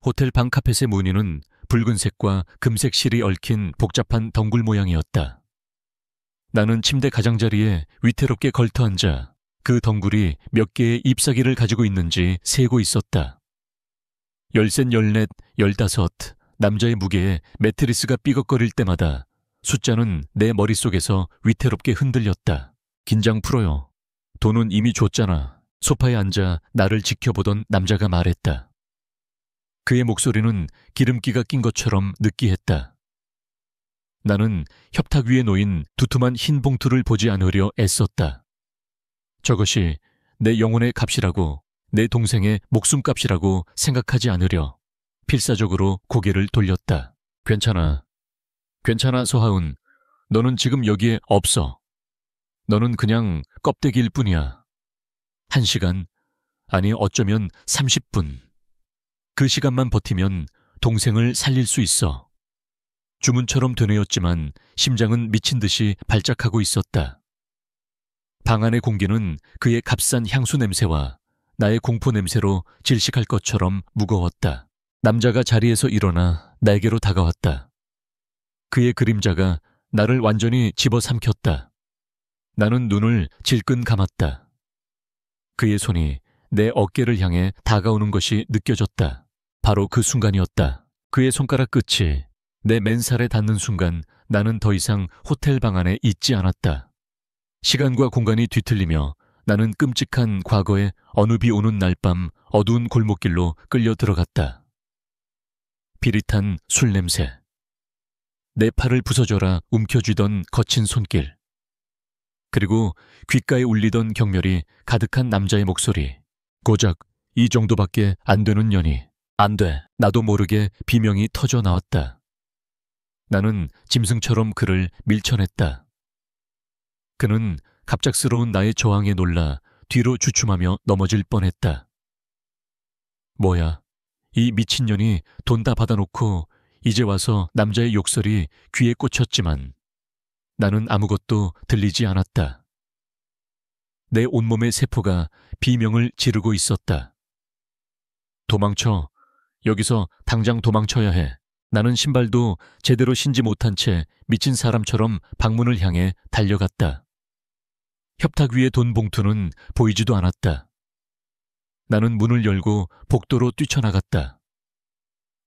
호텔 방 카펫의 무늬는 붉은색과 금색 실이 얽힌 복잡한 덩굴 모양이었다. 나는 침대 가장자리에 위태롭게 걸터앉아 그 덩굴이 몇 개의 잎사귀를 가지고 있는지 세고 있었다. 13, 14, 15 남자의 무게에 매트리스가 삐걱거릴 때마다 숫자는 내 머릿속에서 위태롭게 흔들렸다. 긴장 풀어요. 돈은 이미 줬잖아. 소파에 앉아 나를 지켜보던 남자가 말했다. 그의 목소리는 기름기가 낀 것처럼 느끼했다. 나는 협탁 위에 놓인 두툼한 흰 봉투를 보지 않으려 애썼다. 저것이 내 영혼의 값이라고, 내 동생의 목숨값이라고 생각하지 않으려 필사적으로 고개를 돌렸다. 괜찮아. 괜찮아, 서하은. 너는 지금 여기에 없어. 너는 그냥 껍데기일 뿐이야. 1시간, 아니 어쩌면 30분. 그 시간만 버티면 동생을 살릴 수 있어. 주문처럼 되뇌었지만 심장은 미친 듯이 발작하고 있었다. 방 안의 공기는 그의 값싼 향수 냄새와 나의 공포 냄새로 질식할 것처럼 무거웠다. 남자가 자리에서 일어나 나에게로 다가왔다. 그의 그림자가 나를 완전히 집어삼켰다. 나는 눈을 질끈 감았다. 그의 손이 내 어깨를 향해 다가오는 것이 느껴졌다. 바로 그 순간이었다. 그의 손가락 끝이 내 맨살에 닿는 순간 나는 더 이상 호텔 방 안에 있지 않았다. 시간과 공간이 뒤틀리며 나는 끔찍한 과거의 어느 비 오는 날 밤 어두운 골목길로 끌려 들어갔다. 비릿한 술 냄새. 내 팔을 부서져라 움켜쥐던 거친 손길. 그리고 귓가에 울리던 경멸이 가득한 남자의 목소리. 고작 이 정도밖에 안 되는 년이. 안 돼. 나도 모르게 비명이 터져 나왔다. 나는 짐승처럼 그를 밀쳐냈다. 그는 갑작스러운 나의 저항에 놀라 뒤로 주춤하며 넘어질 뻔했다. 뭐야, 이 미친년이 돈 다 받아놓고 이제 와서 남자의 욕설이 귀에 꽂혔지만 나는 아무것도 들리지 않았다. 내 온몸의 세포가 비명을 지르고 있었다. 도망쳐. 여기서 당장 도망쳐야 해. 나는 신발도 제대로 신지 못한 채 미친 사람처럼 방문을 향해 달려갔다. 협탁 위의 돈 봉투는 보이지도 않았다. 나는 문을 열고 복도로 뛰쳐나갔다.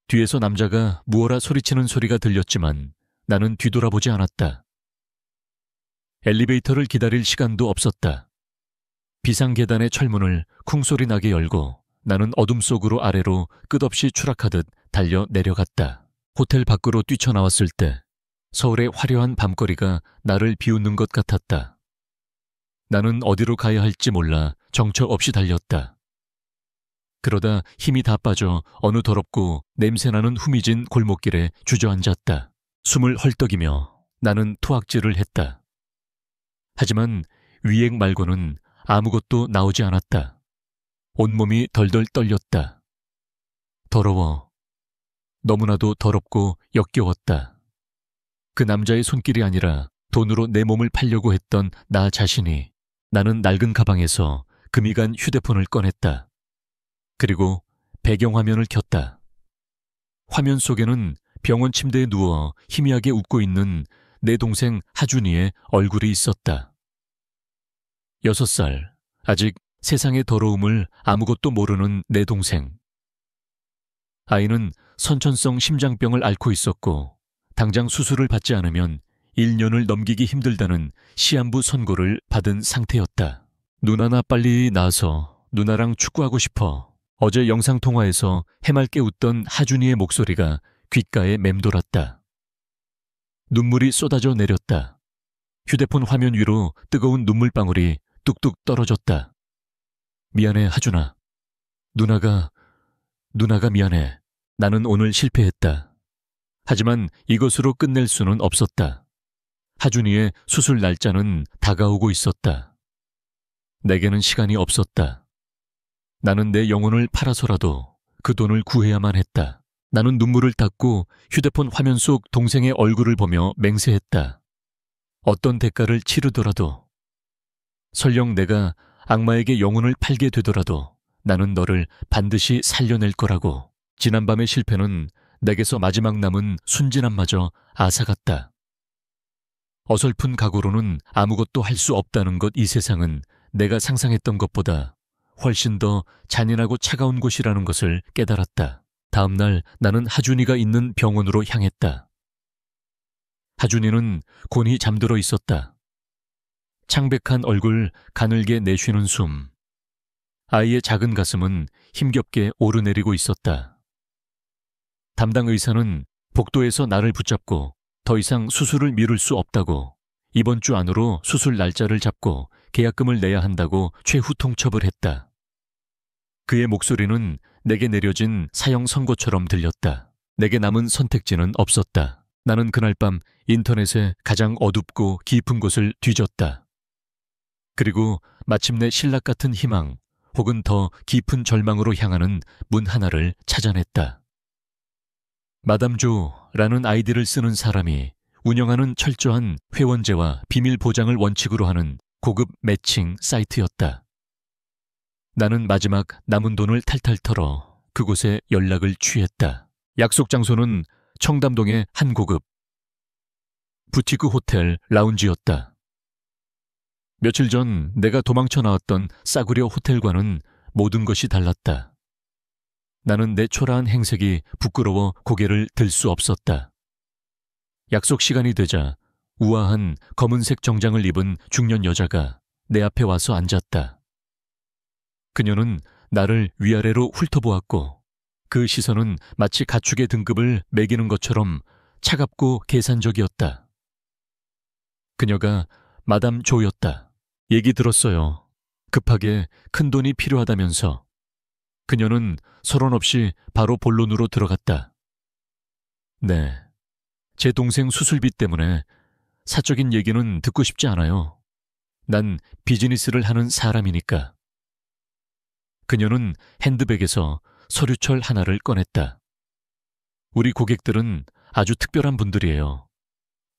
뒤에서 남자가 무어라 소리치는 소리가 들렸지만 나는 뒤돌아보지 않았다. 엘리베이터를 기다릴 시간도 없었다. 비상계단의 철문을 쿵소리 나게 열고 나는 어둠 속으로 아래로 끝없이 추락하듯 달려 내려갔다. 호텔 밖으로 뛰쳐나왔을 때 서울의 화려한 밤거리가 나를 비웃는 것 같았다. 나는 어디로 가야 할지 몰라 정처 없이 달렸다. 그러다 힘이 다 빠져 어느 더럽고 냄새나는 후미진 골목길에 주저앉았다. 숨을 헐떡이며 나는 토악질을 했다. 하지만 위액 말고는 아무것도 나오지 않았다. 온몸이 덜덜 떨렸다. 더러워. 너무나도 더럽고 역겨웠다. 그 남자의 손길이 아니라 돈으로 내 몸을 팔려고 했던 나 자신이. 나는 낡은 가방에서 금이 간 휴대폰을 꺼냈다. 그리고 배경화면을 켰다. 화면 속에는 병원 침대에 누워 희미하게 웃고 있는 내 동생 하준이의 얼굴이 있었다. 6살, 아직 세상의 더러움을 아무것도 모르는 내 동생. 아이는 선천성 심장병을 앓고 있었고 당장 수술을 받지 않으면 1년을 넘기기 힘들다는 시한부 선고를 받은 상태였다. 누나 나 빨리 나와서 누나랑 축구하고 싶어. 어제 영상통화에서 해맑게 웃던 하준이의 목소리가 귓가에 맴돌았다. 눈물이 쏟아져 내렸다. 휴대폰 화면 위로 뜨거운 눈물방울이 뚝뚝 떨어졌다. 미안해, 하준아. 누나가 미안해. 나는 오늘 실패했다. 하지만 이것으로 끝낼 수는 없었다. 하준이의 수술 날짜는 다가오고 있었다. 내게는 시간이 없었다. 나는 내 영혼을 팔아서라도 그 돈을 구해야만 했다. 나는 눈물을 닦고 휴대폰 화면 속 동생의 얼굴을 보며 맹세했다. 어떤 대가를 치르더라도, 설령 내가 악마에게 영혼을 팔게 되더라도 나는 너를 반드시 살려낼 거라고. 지난밤의 실패는 내게서 마지막 남은 순진함마저 앗아갔다. 어설픈 각오로는 아무것도 할 수 없다는 것, 이 세상은 내가 상상했던 것보다 훨씬 더 잔인하고 차가운 곳이라는 것을 깨달았다. 다음 날 나는 하준이가 있는 병원으로 향했다. 하준이는 곤히 잠들어 있었다. 창백한 얼굴, 가늘게 내쉬는 숨. 아이의 작은 가슴은 힘겹게 오르내리고 있었다. 담당 의사는 복도에서 나를 붙잡고 더 이상 수술을 미룰 수 없다고, 이번 주 안으로 수술 날짜를 잡고 계약금을 내야 한다고 최후 통첩을 했다. 그의 목소리는 내게 내려진 사형 선고처럼 들렸다. 내게 남은 선택지는 없었다. 나는 그날 밤 인터넷에 가장 어둡고 깊은 곳을 뒤졌다. 그리고 마침내 신락 같은 희망, 혹은 더 깊은 절망으로 향하는 문 하나를 찾아냈다. 마담 조라는 아이디를 쓰는 사람이 운영하는 철저한 회원제와 비밀 보장을 원칙으로 하는 고급 매칭 사이트였다. 나는 마지막 남은 돈을 탈탈 털어 그곳에 연락을 취했다. 약속 장소는 청담동의 한 고급 부티크 호텔 라운지였다. 며칠 전 내가 도망쳐 나왔던 싸구려 호텔과는 모든 것이 달랐다. 나는 내 초라한 행색이 부끄러워 고개를 들 수 없었다. 약속 시간이 되자 우아한 검은색 정장을 입은 중년 여자가 내 앞에 와서 앉았다. 그녀는 나를 위아래로 훑어보았고 그 시선은 마치 가축의 등급을 매기는 것처럼 차갑고 계산적이었다. 그녀가 마담 조였다. 얘기 들었어요. 급하게 큰 돈이 필요하다면서. 그녀는 서론 없이 바로 본론으로 들어갔다. 네, 제 동생 수술비 때문에 사적인 얘기는 듣고 싶지 않아요. 난 비즈니스를 하는 사람이니까. 그녀는 핸드백에서 서류철 하나를 꺼냈다. 우리 고객들은 아주 특별한 분들이에요.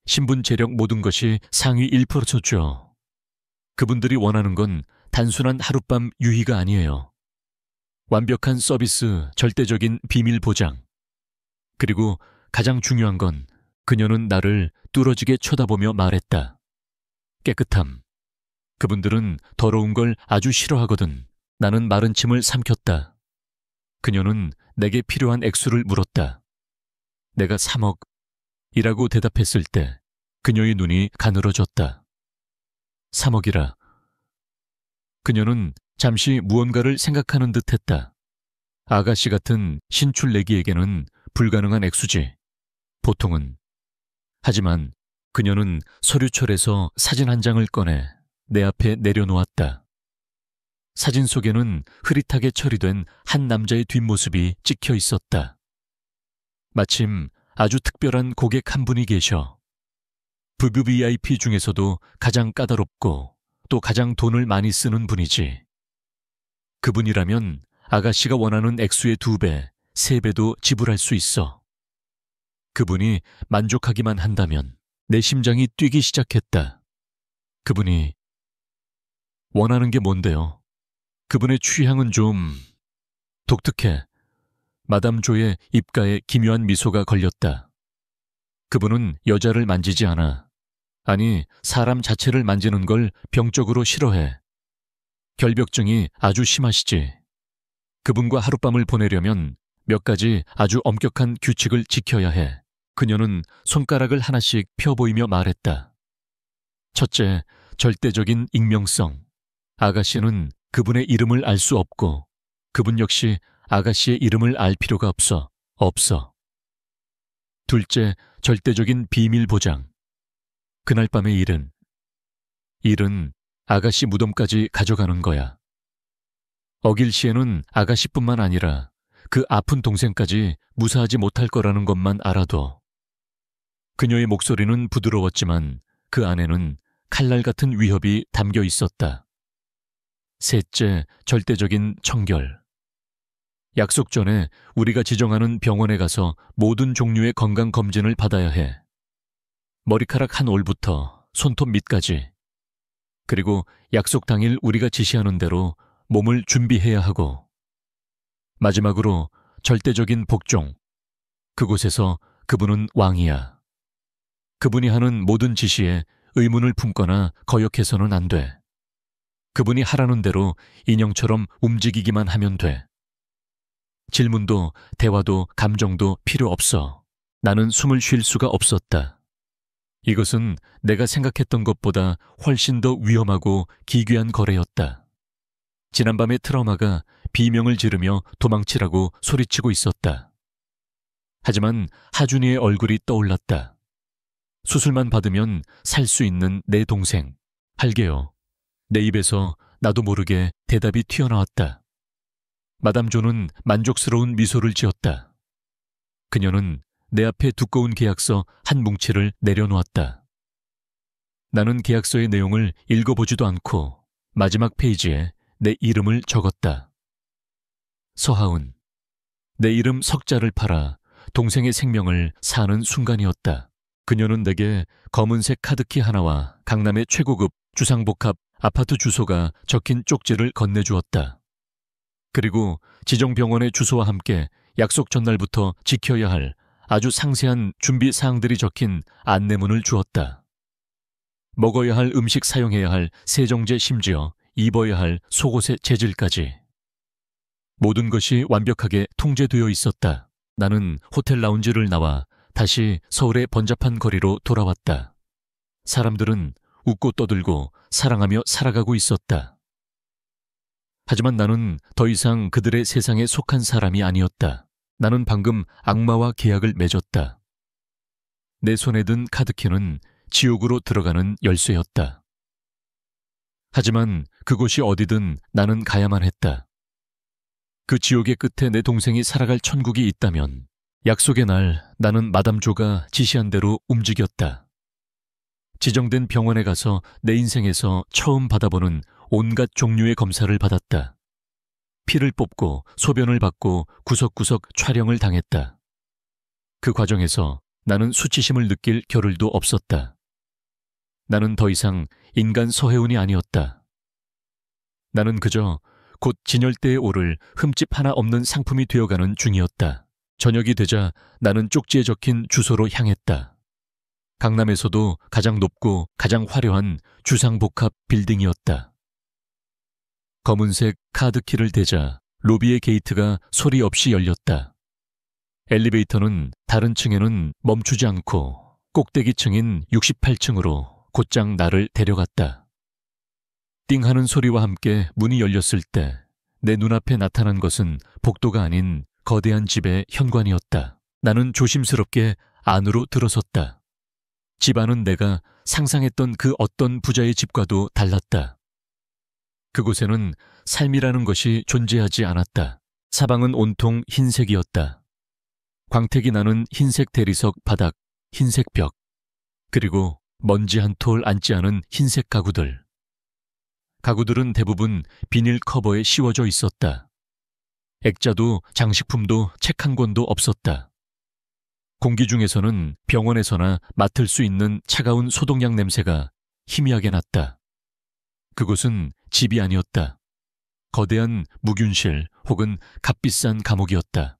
신분, 재력 모든 것이 상위 1%죠. 그분들이 원하는 건 단순한 하룻밤 유희가 아니에요. 완벽한 서비스, 절대적인 비밀 보장. 그리고 가장 중요한 건 그녀는 나를 뚫어지게 쳐다보며 말했다. 깨끗함. 그분들은 더러운 걸 아주 싫어하거든. 나는 마른 침을 삼켰다. 그녀는 내게 필요한 액수를 물었다. 내가 3억이라고 대답했을 때 그녀의 눈이 가늘어졌다. 3억이라. 그녀는 잠시 무언가를 생각하는 듯 했다. 아가씨 같은 신출내기에게는 불가능한 액수지. 보통은. 하지만 그녀는 서류철에서 사진 한 장을 꺼내 내 앞에 내려놓았다. 사진 속에는 흐릿하게 처리된 한 남자의 뒷모습이 찍혀 있었다. 마침 아주 특별한 고객 한 분이 계셔. VVIP 중에서도 가장 까다롭고 또 가장 돈을 많이 쓰는 분이지. 그분이라면 아가씨가 원하는 액수의 2배, 3배도 지불할 수 있어. 그분이 만족하기만 한다면. 내 심장이 뛰기 시작했다. 그분이 원하는 게 뭔데요? 그분의 취향은 좀 독특해. 마담 조의 입가에 기묘한 미소가 걸렸다. 그분은 여자를 만지지 않아. 아니, 사람 자체를 만지는 걸 병적으로 싫어해. 결벽증이 아주 심하시지. 그분과 하룻밤을 보내려면 몇 가지 아주 엄격한 규칙을 지켜야 해. 그녀는 손가락을 하나씩 펴 보이며 말했다. 첫째, 절대적인 익명성. 아가씨는 그분의 이름을 알 수 없고 그분 역시 아가씨의 이름을 알 필요가 없어. 둘째, 절대적인 비밀 보장. 그날 밤의 일은 아가씨 무덤까지 가져가는 거야. 어길 시에는 아가씨뿐만 아니라 그 아픈 동생까지 무사하지 못할 거라는 것만 알아둬. 그녀의 목소리는 부드러웠지만 그 안에는 칼날 같은 위협이 담겨 있었다. 셋째, 절대적인 청결. 약속 전에 우리가 지정하는 병원에 가서 모든 종류의 건강검진을 받아야 해. 머리카락 한 올부터 손톱 밑까지. 그리고 약속 당일 우리가 지시하는 대로 몸을 준비해야 하고. 마지막으로 절대적인 복종. 그곳에서 그분은 왕이야. 그분이 하는 모든 지시에 의문을 품거나 거역해서는 안 돼. 그분이 하라는 대로 인형처럼 움직이기만 하면 돼. 질문도 대화도 감정도 필요 없어. 나는 숨을 쉴 수가 없었다. 이것은 내가 생각했던 것보다 훨씬 더 위험하고 기괴한 거래였다. 지난밤의 트라우마가 비명을 지르며 도망치라고 소리치고 있었다. 하지만 하준이의 얼굴이 떠올랐다. 수술만 받으면 살 수 있는 내 동생. 할게요. 내 입에서 나도 모르게 대답이 튀어나왔다. 마담 조는 만족스러운 미소를 지었다. 그녀는 내 앞에 두꺼운 계약서 한 뭉치를 내려놓았다. 나는 계약서의 내용을 읽어보지도 않고 마지막 페이지에 내 이름을 적었다. 서하은. 내 이름 석자를 팔아 동생의 생명을 사는 순간이었다. 그녀는 내게 검은색 카드키 하나와 강남의 최고급 주상복합 아파트 주소가 적힌 쪽지를 건네주었다. 그리고 지정병원의 주소와 함께 약속 전날부터 지켜야 할 아주 상세한 준비 사항들이 적힌 안내문을 주었다. 먹어야 할 음식 사용해야 할 세정제 심지어 입어야 할 속옷의 재질까지. 모든 것이 완벽하게 통제되어 있었다. 나는 호텔 라운지를 나와 다시 서울의 번잡한 거리로 돌아왔다. 사람들은 웃고 떠들고 사랑하며 살아가고 있었다. 하지만 나는 더 이상 그들의 세상에 속한 사람이 아니었다. 나는 방금 악마와 계약을 맺었다. 내 손에 든 카드키는 지옥으로 들어가는 열쇠였다. 하지만 그곳이 어디든 나는 가야만 했다. 그 지옥의 끝에 내 동생이 살아갈 천국이 있다면 약속의 날 나는 마담 조가 지시한 대로 움직였다. 지정된 병원에 가서 내 인생에서 처음 받아보는 온갖 종류의 검사를 받았다. 피를 뽑고 소변을 받고 구석구석 촬영을 당했다. 그 과정에서 나는 수치심을 느낄 겨를도 없었다. 나는 더 이상 인간 서해운이 아니었다. 나는 그저 곧 진열대에 오를 흠집 하나 없는 상품이 되어가는 중이었다. 저녁이 되자 나는 쪽지에 적힌 주소로 향했다. 강남에서도 가장 높고 가장 화려한 주상복합 빌딩이었다. 검은색 카드키를 대자 로비의 게이트가 소리 없이 열렸다. 엘리베이터는 다른 층에는 멈추지 않고 꼭대기층인 68층으로 곧장 나를 데려갔다. 띵하는 소리와 함께 문이 열렸을 때 내 눈앞에 나타난 것은 복도가 아닌 거대한 집의 현관이었다. 나는 조심스럽게 안으로 들어섰다. 집 안은 내가 상상했던 그 어떤 부자의 집과도 달랐다. 그곳에는 삶이라는 것이 존재하지 않았다. 사방은 온통 흰색이었다. 광택이 나는 흰색 대리석 바닥, 흰색 벽, 그리고 먼지 한 톨 앉지 않은 흰색 가구들. 가구들은 대부분 비닐 커버에 씌워져 있었다. 액자도 장식품도 책 한 권도 없었다. 공기 중에서는 병원에서나 맡을 수 있는 차가운 소독약 냄새가 희미하게 났다. 그곳은 집이 아니었다. 거대한 무균실 혹은 값비싼 감옥이었다.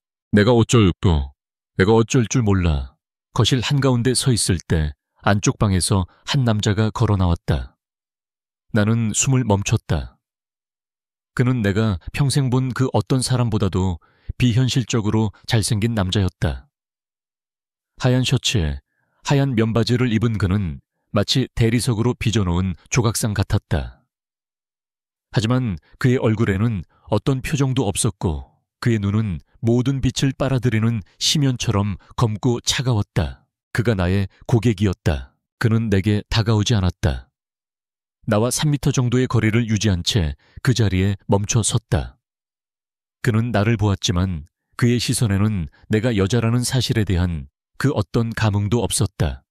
내가 어쩔 줄 몰라. 거실 한가운데 서 있을 때 안쪽 방에서 한 남자가 걸어 나왔다. 나는 숨을 멈췄다. 그는 내가 평생 본 그 어떤 사람보다도 비현실적으로 잘생긴 남자였다. 하얀 셔츠에 하얀 면바지를 입은 그는 마치 대리석으로 빚어놓은 조각상 같았다. 하지만 그의 얼굴에는 어떤 표정도 없었고 그의 눈은 모든 빛을 빨아들이는 심연처럼 검고 차가웠다. 그가 나의 고객이었다. 그는 내게 다가오지 않았다. 나와 3미터 정도의 거리를 유지한 채 그 자리에 멈춰 섰다. 그는 나를 보았지만 그의 시선에는 내가 여자라는 사실에 대한 그 어떤 감흥도 없었다.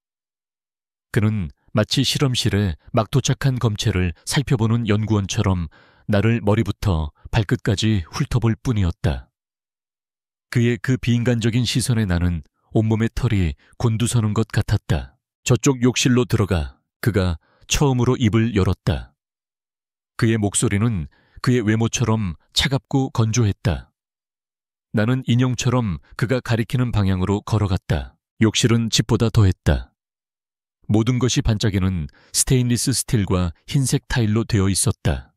그는 마치 실험실에 막 도착한 검체를 살펴보는 연구원처럼 나를 머리부터 발끝까지 훑어볼 뿐이었다. 그의 그 비인간적인 시선에 나는 온몸의 털이 곤두서는 것 같았다. 저쪽 욕실로 들어가 그가 처음으로 입을 열었다. 그의 목소리는 그의 외모처럼 차갑고 건조했다. 나는 인형처럼 그가 가리키는 방향으로 걸어갔다. 욕실은 집보다 더했다. 모든 것이 반짝이는 스테인리스 스틸과 흰색 타일로 되어 있었다.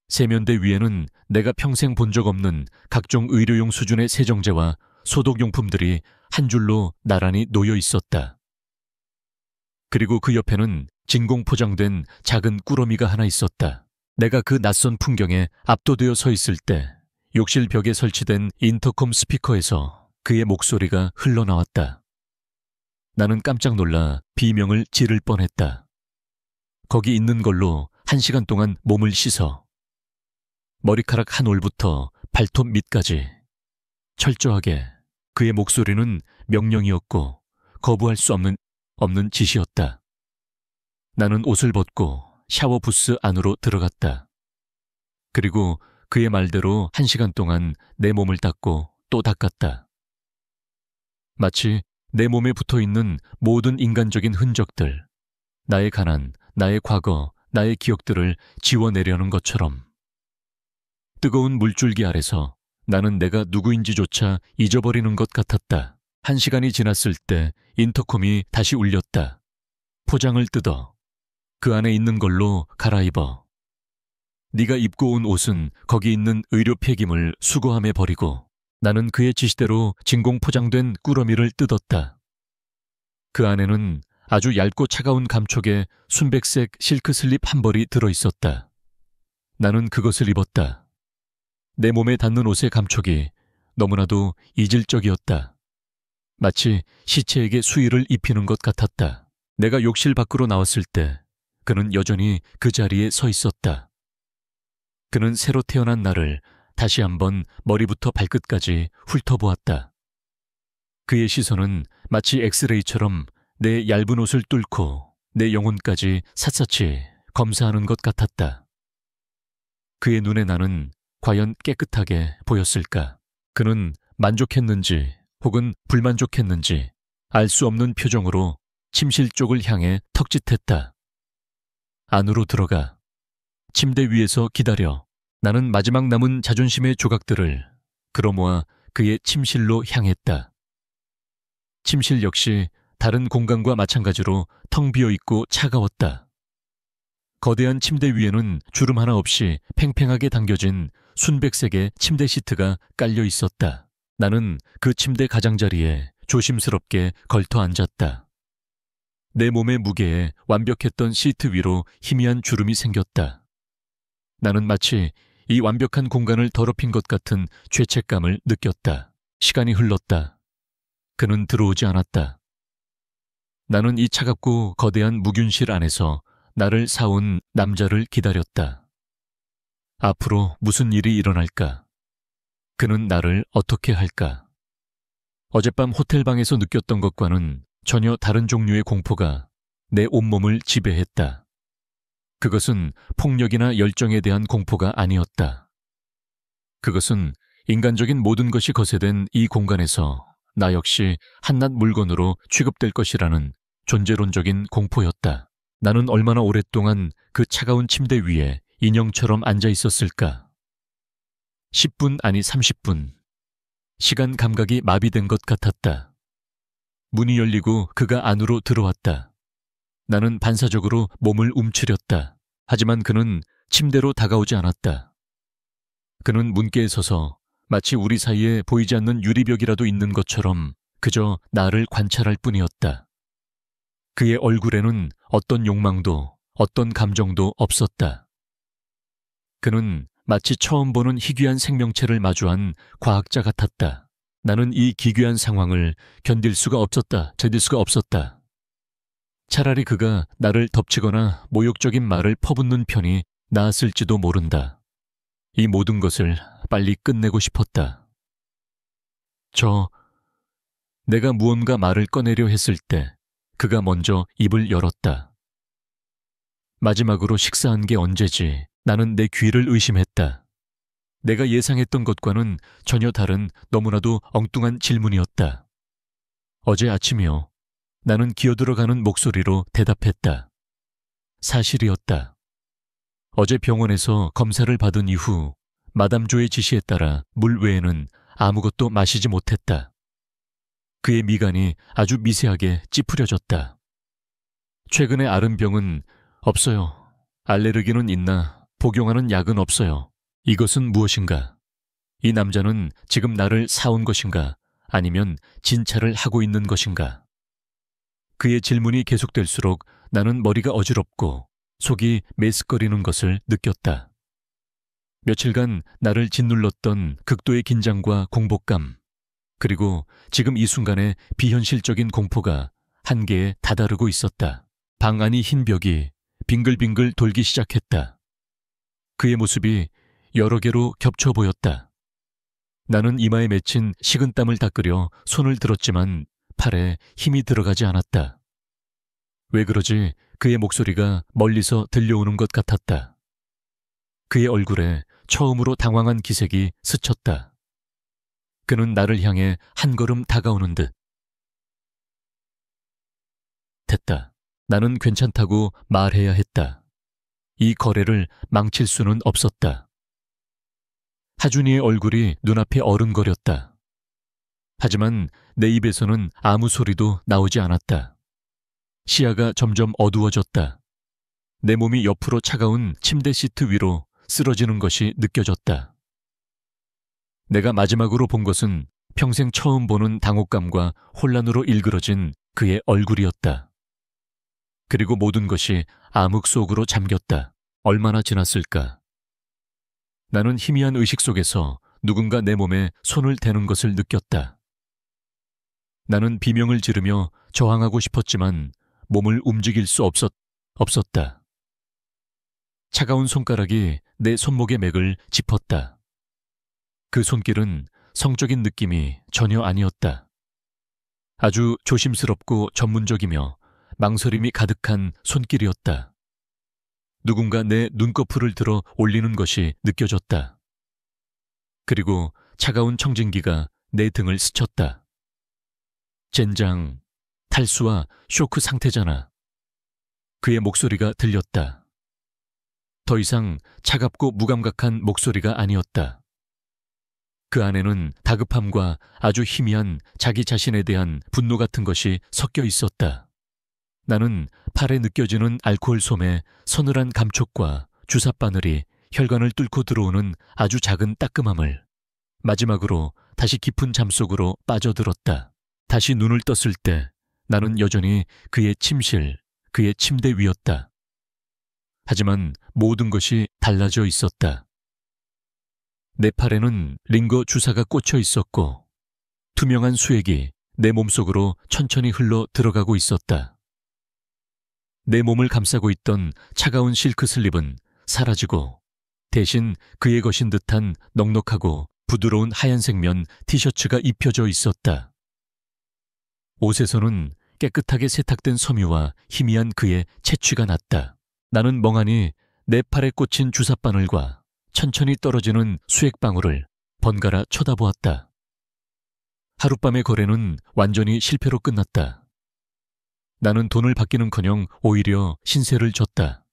세면대 위에는 내가 평생 본 적 없는 각종 의료용 수준의 세정제와 소독용품들이 한 줄로 나란히 놓여 있었다. 그리고 그 옆에는 진공 포장된 작은 꾸러미가 하나 있었다. 내가 그 낯선 풍경에 압도되어 서 있을 때 욕실 벽에 설치된 인터컴 스피커에서 그의 목소리가 흘러나왔다. 나는 깜짝 놀라 비명을 지를 뻔했다. 거기 있는 걸로 1시간 동안 몸을 씻어. 머리카락 한 올부터 발톱 밑까지. 철저하게 그의 목소리는 명령이었고 거부할 수 없는 지시였다. 나는 옷을 벗고 샤워 부스 안으로 들어갔다. 그리고 그의 말대로 1시간 동안 내 몸을 닦고 또 닦았다. 마치 내 몸에 붙어있는 모든 인간적인 흔적들, 나의 가난, 나의 과거, 나의 기억들을 지워내려는 것처럼. 뜨거운 물줄기 아래서 나는 내가 누구인지조차 잊어버리는 것 같았다. 1시간이 지났을 때 인터콤이 다시 울렸다. 포장을 뜯어. 그 안에 있는 걸로 갈아입어. 네가 입고 온 옷은 거기 있는 의료 폐기물 수거함에 버리고 나는 그의 지시대로 진공 포장된 꾸러미를 뜯었다. 그 안에는 아주 얇고 차가운 감촉의 순백색 실크 슬립 한 벌이 들어있었다. 나는 그것을 입었다. 내 몸에 닿는 옷의 감촉이 너무나도 이질적이었다. 마치 시체에게 수의를 입히는 것 같았다. 내가 욕실 밖으로 나왔을 때 그는 여전히 그 자리에 서 있었다. 그는 새로 태어난 나를 다시 한번 머리부터 발끝까지 훑어보았다. 그의 시선은 마치 엑스레이처럼 내 얇은 옷을 뚫고 내 영혼까지 샅샅이 검사하는 것 같았다. 그의 눈에 나는 과연 깨끗하게 보였을까? 그는 만족했는지 혹은 불만족했는지 알 수 없는 표정으로 침실 쪽을 향해 턱짓했다. 안으로 들어가. 침대 위에서 기다려. 나는 마지막 남은 자존심의 조각들을 끌어모아 그의 침실로 향했다. 침실 역시 다른 공간과 마찬가지로 텅 비어있고 차가웠다. 거대한 침대 위에는 주름 하나 없이 팽팽하게 당겨진 순백색의 침대 시트가 깔려 있었다. 나는 그 침대 가장자리에 조심스럽게 걸터 앉았다. 내 몸의 무게에 완벽했던 시트 위로 희미한 주름이 생겼다. 나는 마치 이 완벽한 공간을 더럽힌 것 같은 죄책감을 느꼈다. 시간이 흘렀다. 그는 들어오지 않았다. 나는 이 차갑고 거대한 무균실 안에서 나를 사온 남자를 기다렸다. 앞으로 무슨 일이 일어날까? 그는 나를 어떻게 할까? 어젯밤 호텔방에서 느꼈던 것과는 전혀 다른 종류의 공포가 내 온몸을 지배했다. 그것은 폭력이나 열정에 대한 공포가 아니었다. 그것은 인간적인 모든 것이 거세된 이 공간에서 나 역시 한낱 물건으로 취급될 것이라는 존재론적인 공포였다. 나는 얼마나 오랫동안 그 차가운 침대 위에 인형처럼 앉아 있었을까? 10분 아니 30분. 시간 감각이 마비된 것 같았다. 문이 열리고 그가 안으로 들어왔다. 나는 반사적으로 몸을 움츠렸다. 하지만 그는 침대로 다가오지 않았다. 그는 문께에 서서 마치 우리 사이에 보이지 않는 유리벽이라도 있는 것처럼 그저 나를 관찰할 뿐이었다. 그의 얼굴에는 어떤 욕망도 어떤 감정도 없었다. 그는 마치 처음 보는 희귀한 생명체를 마주한 과학자 같았다. 나는 이 기괴한 상황을 견딜 수가 없었다. 차라리 그가 나를 덮치거나 모욕적인 말을 퍼붓는 편이 나았을지도 모른다. 이 모든 것을 빨리 끝내고 싶었다. 내가 무언가 말을 꺼내려 했을 때 그가 먼저 입을 열었다. 마지막으로 식사한 게 언제지? 나는 내 귀를 의심했다. 내가 예상했던 것과는 전혀 다른 너무나도 엉뚱한 질문이었다. 어제 아침이요. 나는 기어들어가는 목소리로 대답했다. 사실이었다. 어제 병원에서 검사를 받은 이후 마담 조의 지시에 따라 물 외에는 아무것도 마시지 못했다. 그의 미간이 아주 미세하게 찌푸려졌다. 최근에 앓은 병은 없어요. 알레르기는 있나 복용하는 약은 없어요. 이것은 무엇인가? 이 남자는 지금 나를 사온 것인가? 아니면 진찰을 하고 있는 것인가? 그의 질문이 계속될수록 나는 머리가 어지럽고 속이 메스꺼리는 것을 느꼈다. 며칠간 나를 짓눌렀던 극도의 긴장과 공복감, 그리고 지금 이 순간의 비현실적인 공포가 한계에 다다르고 있었다. 방 안이 흰 벽이 빙글빙글 돌기 시작했다. 그의 모습이 여러 개로 겹쳐 보였다. 나는 이마에 맺힌 식은땀을 닦으려 손을 들었지만 팔에 힘이 들어가지 않았다. 왜 그러지 그의 목소리가 멀리서 들려오는 것 같았다. 그의 얼굴에 처음으로 당황한 기색이 스쳤다. 그는 나를 향해 한 걸음 다가오는 듯. 됐다. 나는 괜찮다고 말해야 했다. 이 거래를 망칠 수는 없었다. 하준이의 얼굴이 눈앞에 어른거렸다. 하지만 내 입에서는 아무 소리도 나오지 않았다. 시야가 점점 어두워졌다. 내 몸이 옆으로 차가운 침대 시트 위로 쓰러지는 것이 느껴졌다. 내가 마지막으로 본 것은 평생 처음 보는 당혹감과 혼란으로 일그러진 그의 얼굴이었다. 그리고 모든 것이 암흑 속으로 잠겼다. 얼마나 지났을까? 나는 희미한 의식 속에서 누군가 내 몸에 손을 대는 것을 느꼈다. 나는 비명을 지르며 저항하고 싶었지만 몸을 움직일 수 없었다. 차가운 손가락이 내 손목의 맥을 짚었다. 그 손길은 성적인 느낌이 전혀 아니었다. 아주 조심스럽고 전문적이며 망설임이 가득한 손길이었다. 누군가 내 눈꺼풀을 들어 올리는 것이 느껴졌다. 그리고 차가운 청진기가 내 등을 스쳤다. 젠장, 탈수와 쇼크 상태잖아. 그의 목소리가 들렸다. 더 이상 차갑고 무감각한 목소리가 아니었다. 그 안에는 다급함과 아주 희미한 자기 자신에 대한 분노 같은 것이 섞여 있었다. 나는 팔에 느껴지는 알코올 솜의 서늘한 감촉과 주삿바늘이 혈관을 뚫고 들어오는 아주 작은 따끔함을, 마지막으로 다시 깊은 잠속으로 빠져들었다. 다시 눈을 떴을 때 나는 여전히 그의 침실, 그의 침대 위였다. 하지만 모든 것이 달라져 있었다. 내 팔에는 링거 주사가 꽂혀 있었고 투명한 수액이 내 몸속으로 천천히 흘러 들어가고 있었다. 내 몸을 감싸고 있던 차가운 실크 슬립은 사라지고 대신 그의 것인 듯한 넉넉하고 부드러운 하얀색 면 티셔츠가 입혀져 있었다. 옷에서는 깨끗하게 세탁된 섬유와 희미한 그의 채취가 났다. 나는 멍하니 내 팔에 꽂힌 주삿바늘과 천천히 떨어지는 수액방울을 번갈아 쳐다보았다. 하룻밤의 거래는 완전히 실패로 끝났다. 나는 돈을 받기는커녕 오히려 신세를 졌다.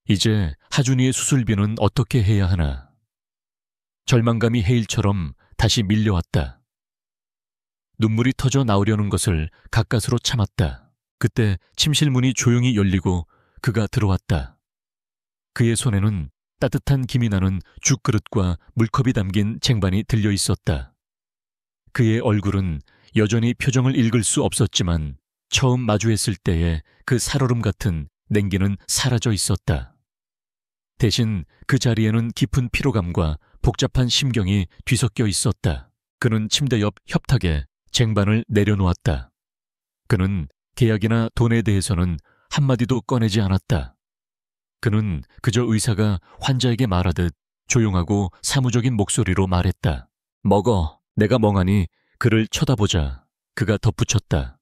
이제 하준이의 수술비는 어떻게 해야 하나. 절망감이 해일처럼 다시 밀려왔다. 눈물이 터져 나오려는 것을 가까스로 참았다. 그때 침실 문이 조용히 열리고 그가 들어왔다. 그의 손에는 따뜻한 김이 나는 죽그릇과 물컵이 담긴 쟁반이 들려 있었다. 그의 얼굴은 여전히 표정을 읽을 수 없었지만 처음 마주했을 때의 그 살얼음 같은 냉기는 사라져 있었다. 대신 그 자리에는 깊은 피로감과 복잡한 심경이 뒤섞여 있었다. 그는 침대 옆 협탁에 쟁반을 내려놓았다. 그는 계약이나 돈에 대해서는 한마디도 꺼내지 않았다. 그는 그저 의사가 환자에게 말하듯 조용하고 사무적인 목소리로 말했다. 먹어. 내가 멍하니 그를 쳐다보자. 그가 덧붙였다.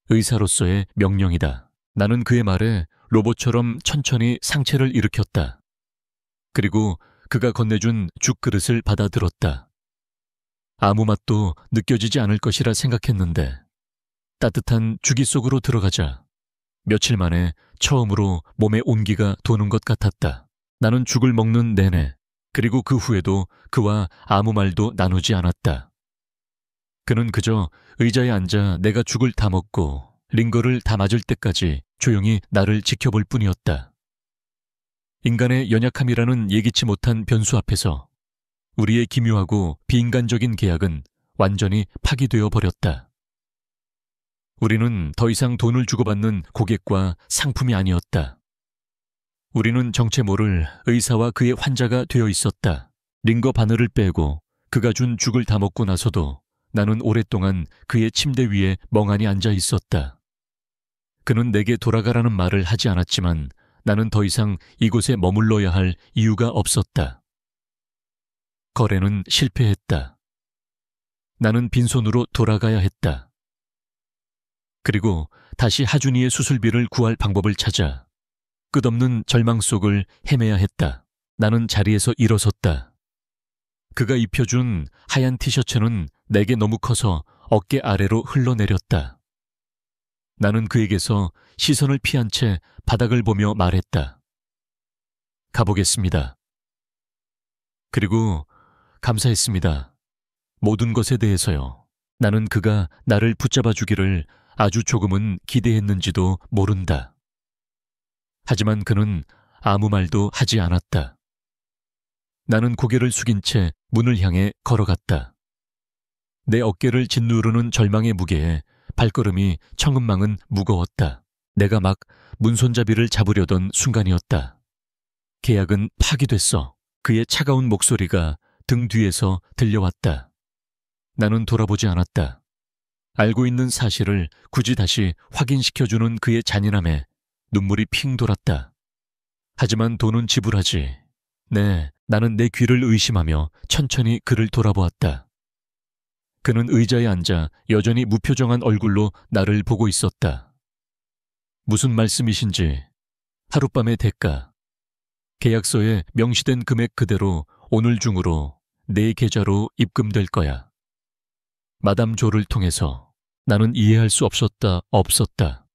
의사로서의 명령이다. 나는 그의 말에 로봇처럼 천천히 상체를 일으켰다. 그리고 그가 건네준 죽그릇을 받아들었다. 아무 맛도 느껴지지 않을 것이라 생각했는데 따뜻한 주기 속으로 들어가자 며칠 만에 처음으로 몸에 온기가 도는 것 같았다. 나는 죽을 먹는 내내 그리고 그 후에도 그와 아무 말도 나누지 않았다. 그는 그저 의자에 앉아 내가 죽을 다 먹고 링거를 다 맞을 때까지 조용히 나를 지켜볼 뿐이었다. 인간의 연약함이라는 예기치 못한 변수 앞에서 우리의 기묘하고 비인간적인 계약은 완전히 파기되어 버렸다. 우리는 더 이상 돈을 주고받는 고객과 상품이 아니었다. 우리는 정체 모를 의사와 그의 환자가 되어 있었다. 링거 바늘을 빼고 그가 준 죽을 다 먹고 나서도 나는 오랫동안 그의 침대 위에 멍하니 앉아 있었다. 그는 내게 돌아가라는 말을 하지 않았지만 나는 더 이상 이곳에 머물러야 할 이유가 없었다. 거래는 실패했다. 나는 빈손으로 돌아가야 했다. 그리고 다시 하준이의 수술비를 구할 방법을 찾아 끝없는 절망 속을 헤매야 했다. 나는 자리에서 일어섰다. 그가 입혀준 하얀 티셔츠는 내게 너무 커서 어깨 아래로 흘러내렸다. 나는 그에게서 시선을 피한 채 바닥을 보며 말했다. 가보겠습니다. 그리고 감사했습니다. 모든 것에 대해서요. 나는 그가 나를 붙잡아 주기를 아주 조금은 기대했는지도 모른다. 하지만 그는 아무 말도 하지 않았다. 나는 고개를 숙인 채 문을 향해 걸어갔다. 내 어깨를 짓누르는 절망의 무게에 발걸음이 청은망은 무거웠다. 내가 막 문손잡이를 잡으려던 순간이었다. 계약은 파기됐어. 그의 차가운 목소리가 등 뒤에서 들려왔다. 나는 돌아보지 않았다. 알고 있는 사실을 굳이 다시 확인시켜주는 그의 잔인함에 눈물이 핑 돌았다. 하지만 돈은 지불하지. 네, 나는 내 귀를 의심하며 천천히 그를 돌아보았다. 그는 의자에 앉아 여전히 무표정한 얼굴로 나를 보고 있었다. 무슨 말씀이신지. 하룻밤의 대가. 계약서에 명시된 금액 그대로 오늘 중으로 내 계좌로 입금될 거야. 마담 조를 통해서. 나는 이해할 수 없었다.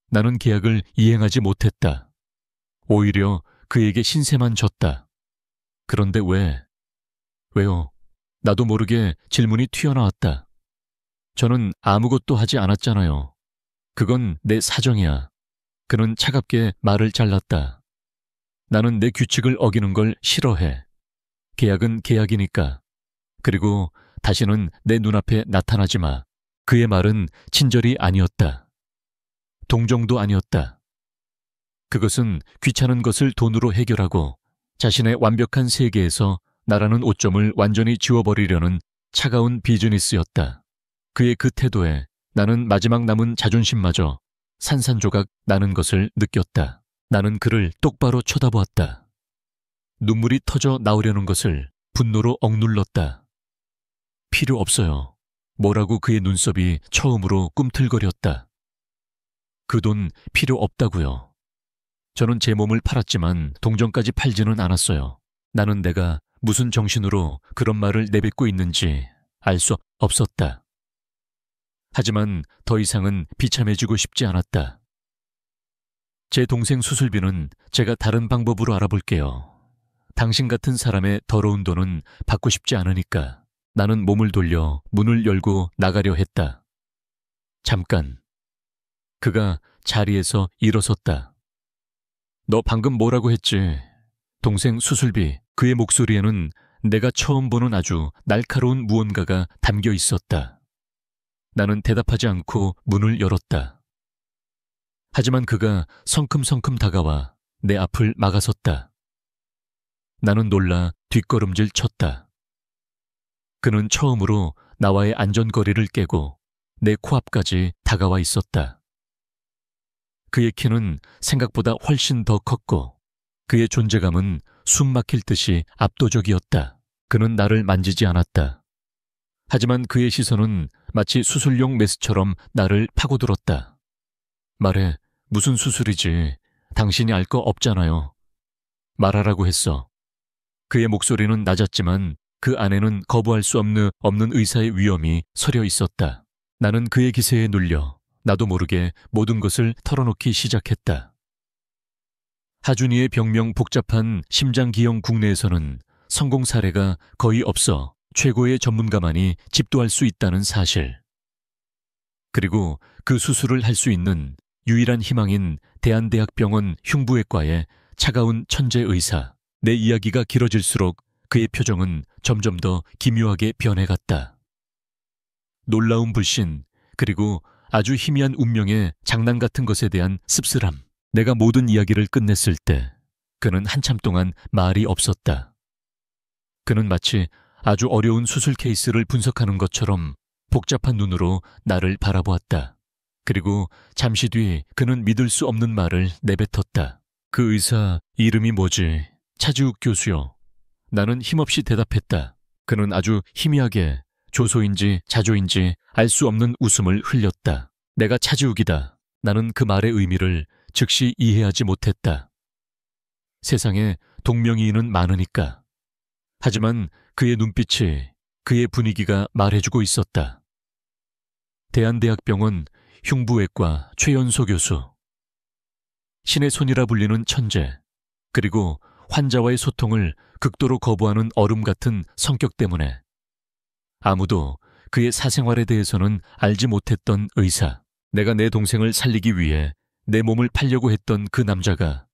나는 계약을 이행하지 못했다. 오히려 그에게 신세만 졌다. 그런데 왜요? 나도 모르게 질문이 튀어나왔다. 저는 아무것도 하지 않았잖아요. 그건 내 사정이야. 그는 차갑게 말을 잘랐다. 나는 내 규칙을 어기는 걸 싫어해. 계약은 계약이니까. 그리고 다시는 내 눈앞에 나타나지 마. 그의 말은 친절이 아니었다. 동정도 아니었다. 그것은 귀찮은 것을 돈으로 해결하고 자신의 완벽한 세계에서 나라는 오점을 완전히 지워버리려는 차가운 비즈니스였다. 그의 그 태도에 나는 마지막 남은 자존심마저 산산조각 나는 것을 느꼈다. 나는 그를 똑바로 쳐다보았다. 눈물이 터져 나오려는 것을 분노로 억눌렀다. 필요 없어요. 뭐라고 그의 눈썹이 처음으로 꿈틀거렸다. 그 돈 필요 없다고요. 저는 제 몸을 팔았지만 동전까지 팔지는 않았어요. 나는 내가 무슨 정신으로 그런 말을 내뱉고 있는지 알 수 없었다. 하지만 더 이상은 비참해지고 싶지 않았다. 제 동생 수술비는 제가 다른 방법으로 알아볼게요. 당신 같은 사람의 더러운 돈은 받고 싶지 않으니까. 나는 몸을 돌려 문을 열고 나가려 했다. 잠깐. 그가 자리에서 일어섰다. 너 방금 뭐라고 했지? 동생 수술비. 그의 목소리에는 내가 처음 보는 아주 날카로운 무언가가 담겨 있었다. 나는 대답하지 않고 문을 열었다. 하지만 그가 성큼성큼 다가와 내 앞을 막아섰다. 나는 놀라 뒷걸음질 쳤다. 그는 처음으로 나와의 안전거리를 깨고 내 코앞까지 다가와 있었다. 그의 키는 생각보다 훨씬 더 컸고 그의 존재감은 숨 막힐 듯이 압도적이었다. 그는 나를 만지지 않았다. 하지만 그의 시선은 마치 수술용 메스처럼 나를 파고들었다. 말해, 무슨 수술이지? 당신이 알 거 없잖아요. 말하라고 했어. 그의 목소리는 낮았지만 그 안에는 거부할 수 없는 의사의 위엄이 서려 있었다. 나는 그의 기세에 눌려 나도 모르게 모든 것을 털어놓기 시작했다. 하준이의 병명 복잡한 심장기형 국내에서는 성공 사례가 거의 없어 최고의 전문가만이 집도할 수 있다는 사실. 그리고 그 수술을 할 수 있는 유일한 희망인 대한대학병원 흉부외과의 차가운 천재 의사. 내 이야기가 길어질수록 그의 표정은 점점 더 기묘하게 변해갔다. 놀라운 불신, 그리고 아주 희미한 운명의 장난 같은 것에 대한 씁쓸함. 내가 모든 이야기를 끝냈을 때 그는 한참 동안 말이 없었다. 그는 마치 아주 어려운 수술 케이스를 분석하는 것처럼 복잡한 눈으로 나를 바라보았다. 그리고 잠시 뒤 그는 믿을 수 없는 말을 내뱉었다. 그 의사 이름이 뭐지? 차지욱 교수요. 나는 힘없이 대답했다. 그는 아주 희미하게 조소인지 자조인지 알 수 없는 웃음을 흘렸다. 내가 차지욱이다. 나는 그 말의 의미를 즉시 이해하지 못했다. 세상에 동명이인은 많으니까. 하지만 그의 눈빛이, 그의 분위기가 말해주고 있었다. 대한대학병원 흉부외과 최연소 교수. 신의 손이라 불리는 천재. 그리고 환자와의 소통을 극도로 거부하는 얼음 같은 성격 때문에 아무도 그의 사생활에 대해서는 알지 못했던 의사. 내가 내 동생을 살리기 위해 내 몸을 팔려고 했던 그 남자가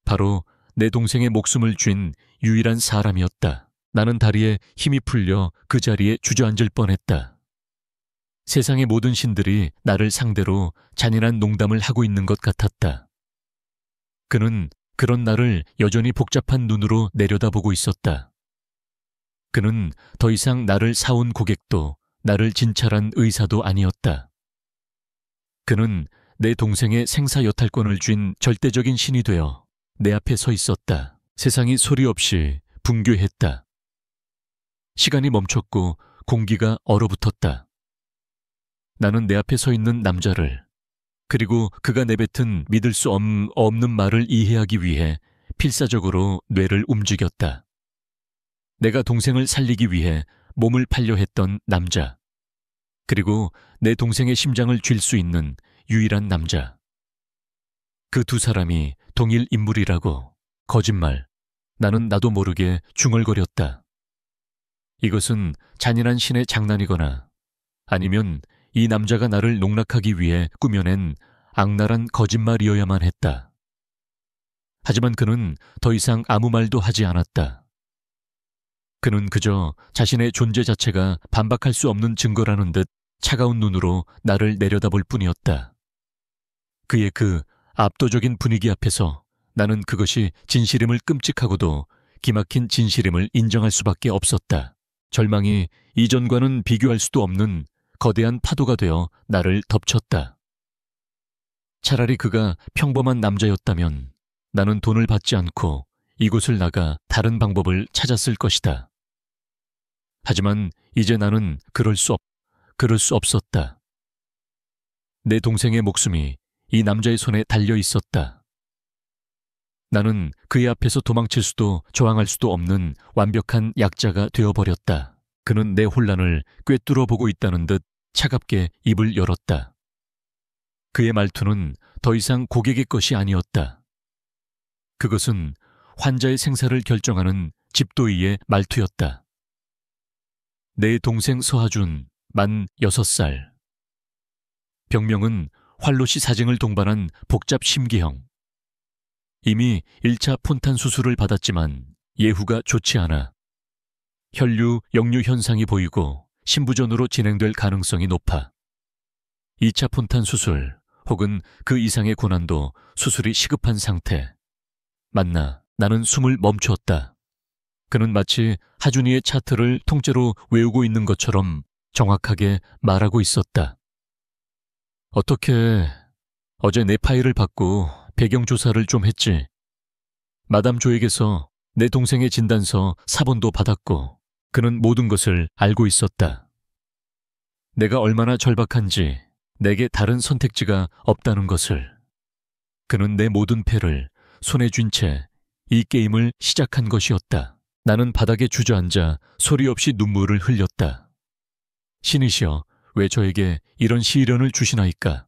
바로 내 동생의 목숨을 쥔 유일한 사람이었다. 나는 다리에 힘이 풀려 그 자리에 주저앉을 뻔했다. 세상의 모든 신들이 나를 상대로 잔인한 농담을 하고 있는 것 같았다. 그는 그런 나를 여전히 복잡한 눈으로 내려다보고 있었다. 그는 더 이상 나를 사온 고객도 나를 진찰한 의사도 아니었다. 그는 내 동생의 생사 여탈권을 쥔 절대적인 신이 되어 내 앞에 서 있었다. 세상이 소리 없이 붕괴했다. 시간이 멈췄고 공기가 얼어붙었다. 나는 내 앞에 서 있는 남자를, 그리고 그가 내뱉은 믿을 수 없는 말을 이해하기 위해 필사적으로 뇌를 움직였다. 내가 동생을 살리기 위해 몸을 팔려 했던 남자, 그리고 내 동생의 심장을 쥘 수 있는 유일한 남자. 그 두 사람이 동일 인물이라고. 거짓말. 나는 나도 모르게 중얼거렸다. 이것은 잔인한 신의 장난이거나 아니면 이 남자가 나를 농락하기 위해 꾸며낸 악랄한 거짓말이어야만 했다. 하지만 그는 더 이상 아무 말도 하지 않았다. 그는 그저 자신의 존재 자체가 반박할 수 없는 증거라는 듯 차가운 눈으로 나를 내려다볼 뿐이었다. 그의 그 압도적인 분위기 앞에서 나는 그것이 진실임을 끔찍하고도 기막힌 진실임을 인정할 수밖에 없었다. 절망이 이전과는 비교할 수도 없는 거대한 파도가 되어 나를 덮쳤다. 차라리 그가 평범한 남자였다면 나는 돈을 받지 않고 이곳을 나가 다른 방법을 찾았을 것이다. 하지만 이제 나는 그럴 수 없었다. 내 동생의 목숨이 이 남자의 손에 달려 있었다. 나는 그의 앞에서 도망칠 수도 저항할 수도 없는 완벽한 약자가 되어버렸다. 그는 내 혼란을 꿰뚫어 보고 있다는 듯 차갑게 입을 열었다. 그의 말투는 더 이상 고객의 것이 아니었다. 그것은 환자의 생사를 결정하는 집도의의 말투였다. 내 동생 서하준, 만 6살. 병명은 활로시 사증을 동반한 복잡 심기형. 이미 1차 폰탄 수술을 받았지만 예후가 좋지 않아 혈류 역류 현상이 보이고 신부전으로 진행될 가능성이 높아 2차 폰탄 수술 혹은 그 이상의 고난도 수술이 시급한 상태. 맞나, 나는 숨을 멈추었다. 그는 마치 하준이의 차트를 통째로 외우고 있는 것처럼 정확하게 말하고 있었다. 어떻게 어제 내 파일을 받고 배경조사를 좀 했지. 마담 조에게서 내 동생의 진단서 사본도 받았고 그는 모든 것을 알고 있었다. 내가 얼마나 절박한지, 내게 다른 선택지가 없다는 것을. 그는 내 모든 패를 손에 쥔 채 이 게임을 시작한 것이었다. 나는 바닥에 주저앉아 소리 없이 눈물을 흘렸다. 신이시여, 왜 저에게 이런 시련을 주시나이까?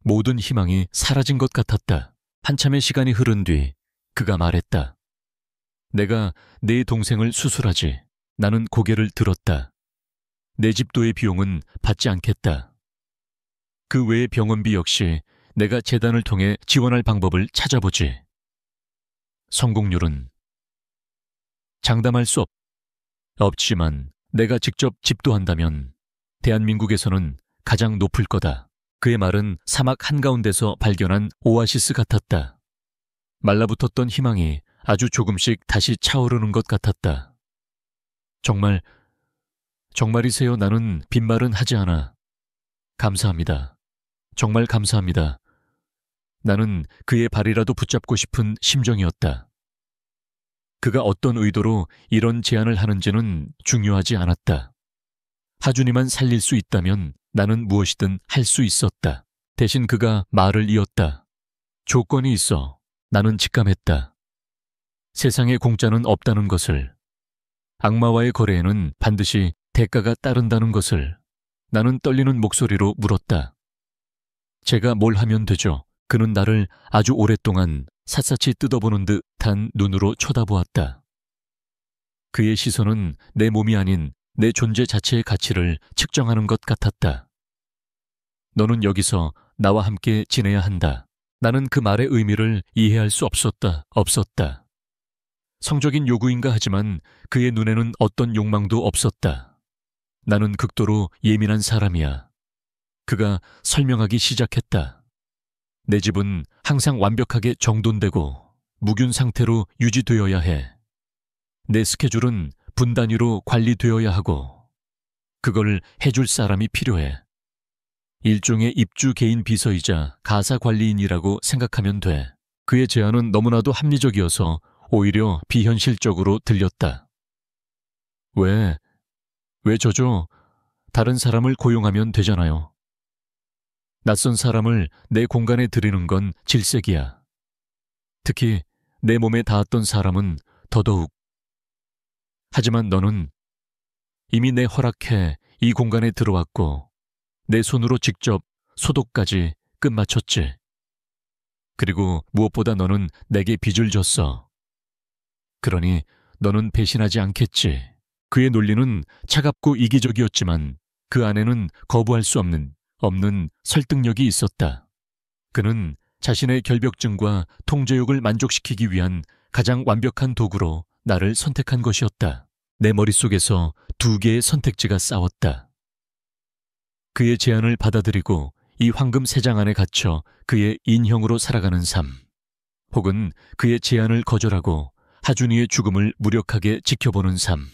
모든 희망이 사라진 것 같았다. 한참의 시간이 흐른 뒤 그가 말했다. 내가 내 동생을 수술하지. 나는 고개를 들었다. 내 집도의 비용은 받지 않겠다. 그 외의 병원비 역시 내가 재단을 통해 지원할 방법을 찾아보지. 성공률은 장담할 수 없지만 내가 직접 집도한다면 대한민국에서는 가장 높을 거다. 그의 말은 사막 한가운데서 발견한 오아시스 같았다. 말라붙었던 희망이 아주 조금씩 다시 차오르는 것 같았다. 정말이세요. 나는 빈말은 하지 않아. 감사합니다. 정말 감사합니다. 나는 그의 발이라도 붙잡고 싶은 심정이었다. 그가 어떤 의도로 이런 제안을 하는지는 중요하지 않았다. 하준이만 살릴 수 있다면 나는 무엇이든 할 수 있었다. 대신 그가 말을 이었다. 조건이 있어. 나는 직감했다. 세상에 공짜는 없다는 것을. 악마와의 거래에는 반드시 대가가 따른다는 것을. 나는 떨리는 목소리로 물었다. 제가 뭘 하면 되죠? 그는 나를 아주 오랫동안 샅샅이 뜯어보는 듯한 눈으로 쳐다보았다. 그의 시선은 내 몸이 아닌 내 존재 자체의 가치를 측정하는 것 같았다. 너는 여기서 나와 함께 지내야 한다. 나는 그 말의 의미를 이해할 수 없었다. 성적인 요구인가 하지만 그의 눈에는 어떤 욕망도 없었다. 나는 극도로 예민한 사람이야. 그가 설명하기 시작했다. 내 집은 항상 완벽하게 정돈되고 무균 상태로 유지되어야 해. 내 스케줄은 분 단위로 관리되어야 하고 그걸 해줄 사람이 필요해. 일종의 입주 개인 비서이자 가사 관리인이라고 생각하면 돼. 그의 제안은 너무나도 합리적이어서 오히려 비현실적으로 들렸다. 왜 저죠? 다른 사람을 고용하면 되잖아요. 낯선 사람을 내 공간에 들이는 건 질색이야. 특히 내 몸에 닿았던 사람은 더더욱. 하지만 너는 이미 내 허락해 이 공간에 들어왔고 내 손으로 직접 소독까지 끝마쳤지. 그리고 무엇보다 너는 내게 빚을 졌어. 그러니 너는 배신하지 않겠지. 그의 논리는 차갑고 이기적이었지만 그 안에는 거부할 수 없는 설득력이 있었다. 그는 자신의 결벽증과 통제욕을 만족시키기 위한 가장 완벽한 도구로 나를 선택한 것이었다. 내 머릿속에서 두 개의 선택지가 싸웠다. 그의 제안을 받아들이고 이 황금 세장 안에 갇혀 그의 인형으로 살아가는 삶, 혹은 그의 제안을 거절하고 하준이의 죽음을 무력하게 지켜보는 삶.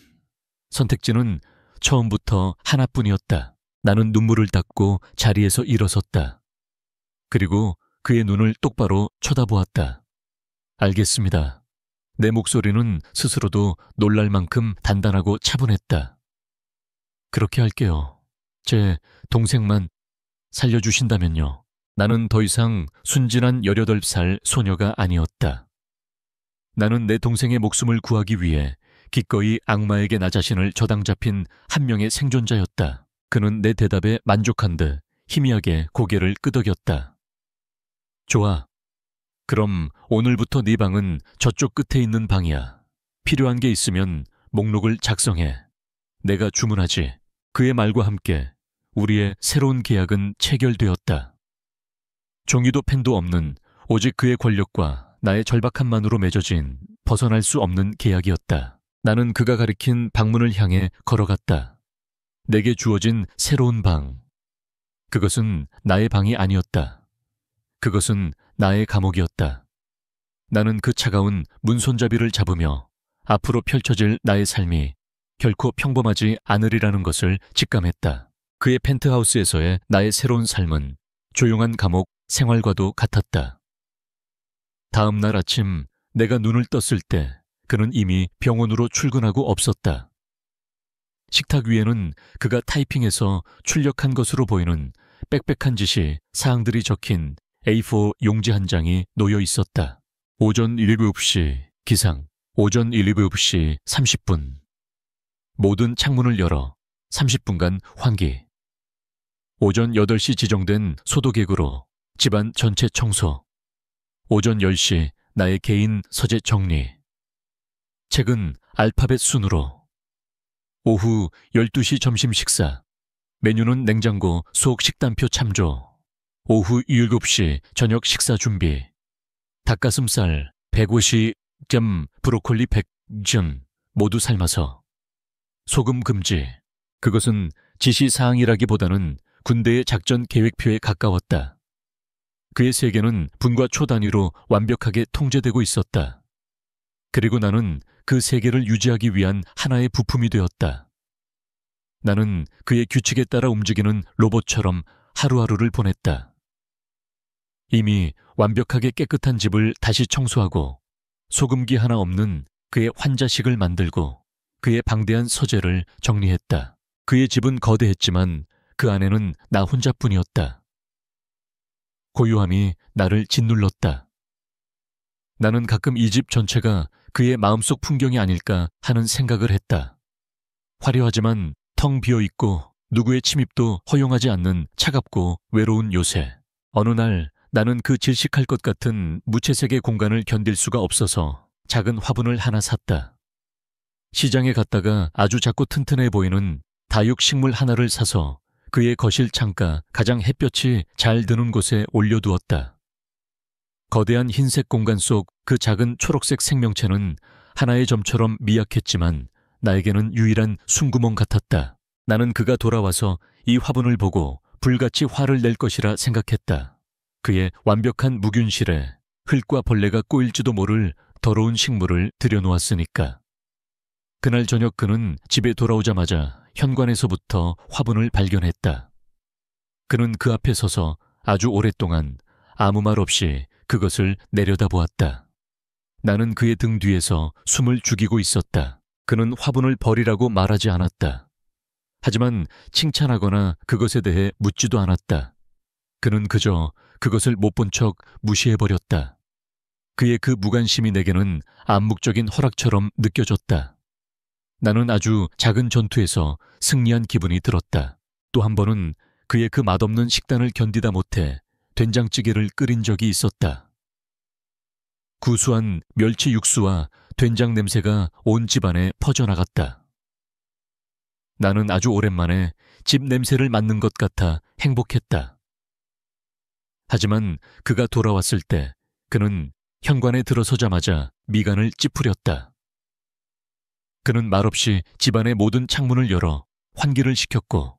선택지는 처음부터 하나뿐이었다. 나는 눈물을 닦고 자리에서 일어섰다. 그리고 그의 눈을 똑바로 쳐다보았다. 알겠습니다. 내 목소리는 스스로도 놀랄 만큼 단단하고 차분했다. 그렇게 할게요. 제 동생만 살려주신다면요. 나는 더 이상 순진한 18살 소녀가 아니었다. 나는 내 동생의 목숨을 구하기 위해 기꺼이 악마에게 나 자신을 저당 잡힌 한 명의 생존자였다. 그는 내 대답에 만족한 듯 희미하게 고개를 끄덕였다. 좋아. 그럼 오늘부터 네 방은 저쪽 끝에 있는 방이야. 필요한 게 있으면 목록을 작성해. 내가 주문하지. 그의 말과 함께 우리의 새로운 계약은 체결되었다. 종이도 펜도 없는 오직 그의 권력과 나의 절박함만으로 맺어진 벗어날 수 없는 계약이었다. 나는 그가 가리킨 방문을 향해 걸어갔다. 내게 주어진 새로운 방. 그것은 나의 방이 아니었다. 그것은 나의 감옥이었다. 나는 그 차가운 문손잡이를 잡으며 앞으로 펼쳐질 나의 삶이 결코 평범하지 않으리라는 것을 직감했다. 그의 펜트하우스에서의 나의 새로운 삶은 조용한 감옥 생활과도 같았다. 다음 날 아침 내가 눈을 떴을 때 그는 이미 병원으로 출근하고 없었다. 식탁 위에는 그가 타이핑해서 출력한 것으로 보이는 빽빽한 지시 사항들이 적힌 A4 용지 한 장이 놓여 있었다. 오전 7시 기상, 오전 7시 30분. 모든 창문을 열어 30분간 환기. 오전 8시 지정된 소독액으로 집안 전체 청소. 오전 10시 나의 개인 서재 정리. 책은 알파벳 순으로. 오후 12시 점심 식사. 메뉴는 냉장고 속 식단표 참조. 오후 7시 저녁 식사 준비. 닭가슴살 150점, 브로콜리 100점 모두 삶아서. 소금 금지. 그것은 지시사항이라기보다는 군대의 작전 계획표에 가까웠다. 그의 세계는 분과 초 단위로 완벽하게 통제되고 있었다. 그리고 나는 그 세계를 유지하기 위한 하나의 부품이 되었다. 나는 그의 규칙에 따라 움직이는 로봇처럼 하루하루를 보냈다. 이미 완벽하게 깨끗한 집을 다시 청소하고 소금기 하나 없는 그의 환자식을 만들고 그의 방대한 서재를 정리했다. 그의 집은 거대했지만 그 안에는 나 혼자뿐이었다. 고요함이 나를 짓눌렀다. 나는 가끔 이 집 전체가 그의 마음속 풍경이 아닐까 하는 생각을 했다. 화려하지만 텅 비어있고 누구의 침입도 허용하지 않는 차갑고 외로운 요새. 어느 날 나는 그 질식할 것 같은 무채색의 공간을 견딜 수가 없어서 작은 화분을 하나 샀다. 시장에 갔다가 아주 작고 튼튼해 보이는 다육식물 하나를 사서 그의 거실 창가 가장 햇볕이 잘 드는 곳에 올려두었다. 거대한 흰색 공간 속 그 작은 초록색 생명체는 하나의 점처럼 미약했지만 나에게는 유일한 숨구멍 같았다. 나는 그가 돌아와서 이 화분을 보고 불같이 화를 낼 것이라 생각했다. 그의 완벽한 무균실에 흙과 벌레가 꼬일지도 모를 더러운 식물을 들여놓았으니까. 그날 저녁 그는 집에 돌아오자마자 현관에서부터 화분을 발견했다. 그는 그 앞에 서서 아주 오랫동안 아무 말 없이 그것을 내려다보았다. 나는 그의 등 뒤에서 숨을 죽이고 있었다. 그는 화분을 버리라고 말하지 않았다. 하지만 칭찬하거나 그것에 대해 묻지도 않았다. 그는 그저 그것을 못 본 척 무시해버렸다. 그의 그 무관심이 내게는 암묵적인 허락처럼 느껴졌다. 나는 아주 작은 전투에서 승리한 기분이 들었다. 또 한 번은 그의 그 맛없는 식단을 견디다 못해 된장찌개를 끓인 적이 있었다. 구수한 멸치 육수와 된장 냄새가 온 집안에 퍼져나갔다. 나는 아주 오랜만에 집 냄새를 맡는 것 같아 행복했다. 하지만 그가 돌아왔을 때 그는 현관에 들어서자마자 미간을 찌푸렸다. 그는 말없이 집안의 모든 창문을 열어 환기를 시켰고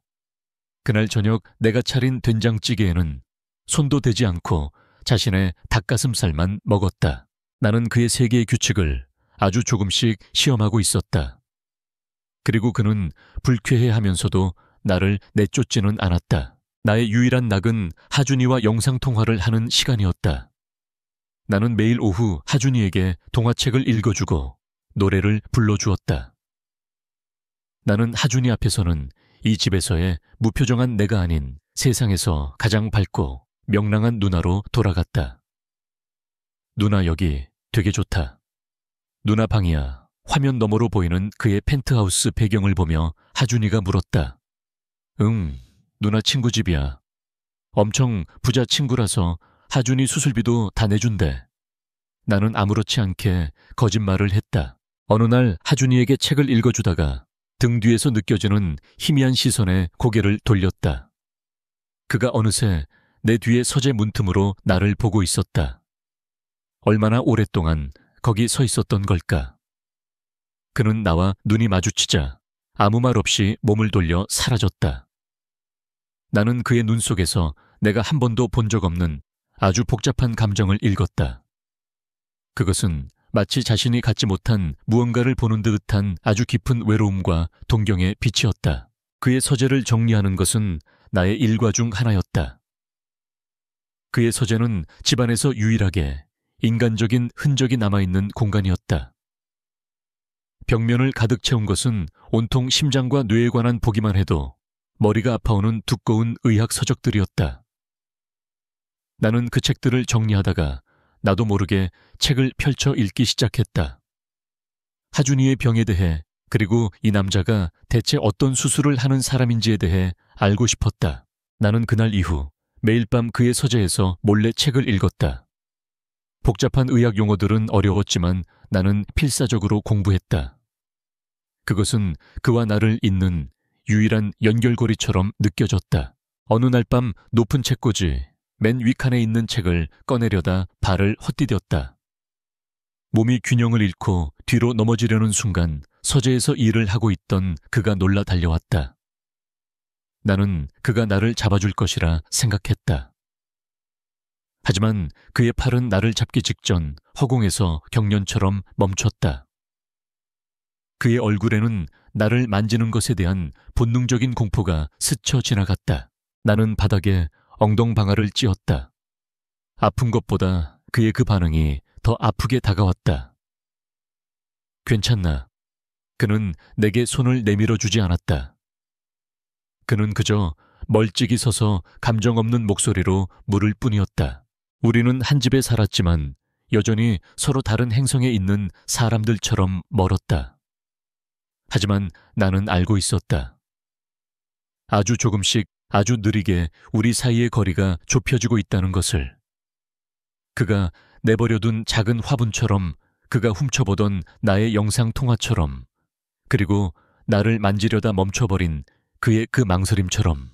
그날 저녁 내가 차린 된장찌개에는 손도 대지 않고 자신의 닭가슴살만 먹었다. 나는 그의 세계의 규칙을 아주 조금씩 시험하고 있었다. 그리고 그는 불쾌해하면서도 나를 내쫓지는 않았다. 나의 유일한 낙은 하준이와 영상통화를 하는 시간이었다. 나는 매일 오후 하준이에게 동화책을 읽어주고 노래를 불러주었다. 나는 하준이 앞에서는 이 집에서의 무표정한 내가 아닌 세상에서 가장 밝고 명랑한 누나로 돌아갔다. 누나 여기 되게 좋다. 누나 방이야. 화면 너머로 보이는 그의 펜트하우스 배경을 보며 하준이가 물었다. 응, 누나 친구 집이야. 엄청 부자 친구라서 하준이 수술비도 다 내준대. 나는 아무렇지 않게 거짓말을 했다. 어느 날 하준이에게 책을 읽어주다가 등 뒤에서 느껴지는 희미한 시선에 고개를 돌렸다. 그가 어느새 내 뒤의 서재 문틈으로 나를 보고 있었다. 얼마나 오랫동안 거기 서 있었던 걸까? 그는 나와 눈이 마주치자 아무 말 없이 몸을 돌려 사라졌다. 나는 그의 눈 속에서 내가 한 번도 본 적 없는 아주 복잡한 감정을 읽었다. 그것은 마치 자신이 갖지 못한 무언가를 보는 듯한 아주 깊은 외로움과 동경의 빛이었다. 그의 서재를 정리하는 것은 나의 일과 중 하나였다. 그의 서재는 집안에서 유일하게 인간적인 흔적이 남아있는 공간이었다. 벽면을 가득 채운 것은 온통 심장과 뇌에 관한 보기만 해도 머리가 아파오는 두꺼운 의학 서적들이었다. 나는 그 책들을 정리하다가 나도 모르게 책을 펼쳐 읽기 시작했다. 하준이의 병에 대해 그리고 이 남자가 대체 어떤 수술을 하는 사람인지에 대해 알고 싶었다. 나는 그날 이후 매일 밤 그의 서재에서 몰래 책을 읽었다. 복잡한 의학 용어들은 어려웠지만 나는 필사적으로 공부했다. 그것은 그와 나를 잇는 유일한 연결고리처럼 느껴졌다. 어느 날 밤 높은 책꽂이 맨 윗칸에 있는 책을 꺼내려다 발을 헛디뎠다. 몸이 균형을 잃고 뒤로 넘어지려는 순간 서재에서 일을 하고 있던 그가 놀라 달려왔다. 나는 그가 나를 잡아줄 것이라 생각했다. 하지만 그의 팔은 나를 잡기 직전 허공에서 경련처럼 멈췄다. 그의 얼굴에는 나를 만지는 것에 대한 본능적인 공포가 스쳐 지나갔다. 나는 바닥에 엉덩방아를 찧었다. 아픈 것보다 그의 그 반응이 더 아프게 다가왔다. 괜찮나? 그는 내게 손을 내밀어 주지 않았다. 그는 그저 멀찍이 서서 감정 없는 목소리로 물을 뿐이었다. 우리는 한 집에 살았지만 여전히 서로 다른 행성에 있는 사람들처럼 멀었다. 하지만 나는 알고 있었다. 아주 조금씩 아주 느리게 우리 사이의 거리가 좁혀지고 있다는 것을. 그가 내버려둔 작은 화분처럼, 그가 훔쳐보던 나의 영상통화처럼, 그리고 나를 만지려다 멈춰버린 그의 그 망설임처럼.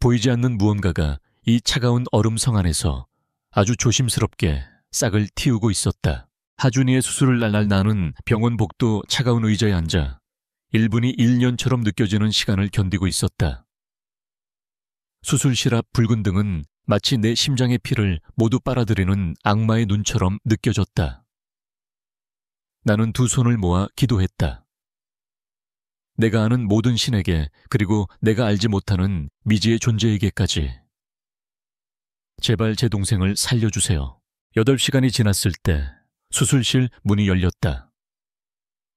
보이지 않는 무언가가 이 차가운 얼음성 안에서 아주 조심스럽게 싹을 틔우고 있었다. 하준이의 수술을 날날 나는 병원 복도 차가운 의자에 앉아 1분이 1년처럼 느껴지는 시간을 견디고 있었다. 수술실 앞 붉은 등은 마치 내 심장의 피를 모두 빨아들이는 악마의 눈처럼 느껴졌다. 나는 두 손을 모아 기도했다. 내가 아는 모든 신에게, 그리고 내가 알지 못하는 미지의 존재에게까지. 제발 제 동생을 살려주세요. 8시간이 지났을 때 수술실 문이 열렸다.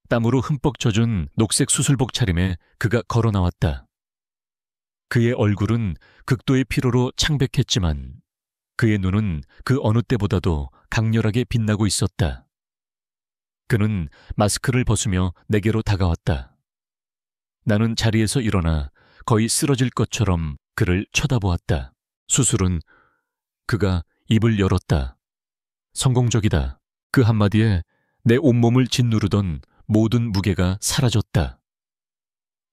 땀으로 흠뻑 젖은 녹색 수술복 차림에 그가 걸어 나왔다. 그의 얼굴은 극도의 피로로 창백했지만 그의 눈은 그 어느 때보다도 강렬하게 빛나고 있었다. 그는 마스크를 벗으며 내게로 다가왔다. 나는 자리에서 일어나 거의 쓰러질 것처럼 그를 쳐다보았다. 수술은 그가 입을 열었다. 성공적이다. 그 한마디에 내 온몸을 짓누르던 모든 무게가 사라졌다.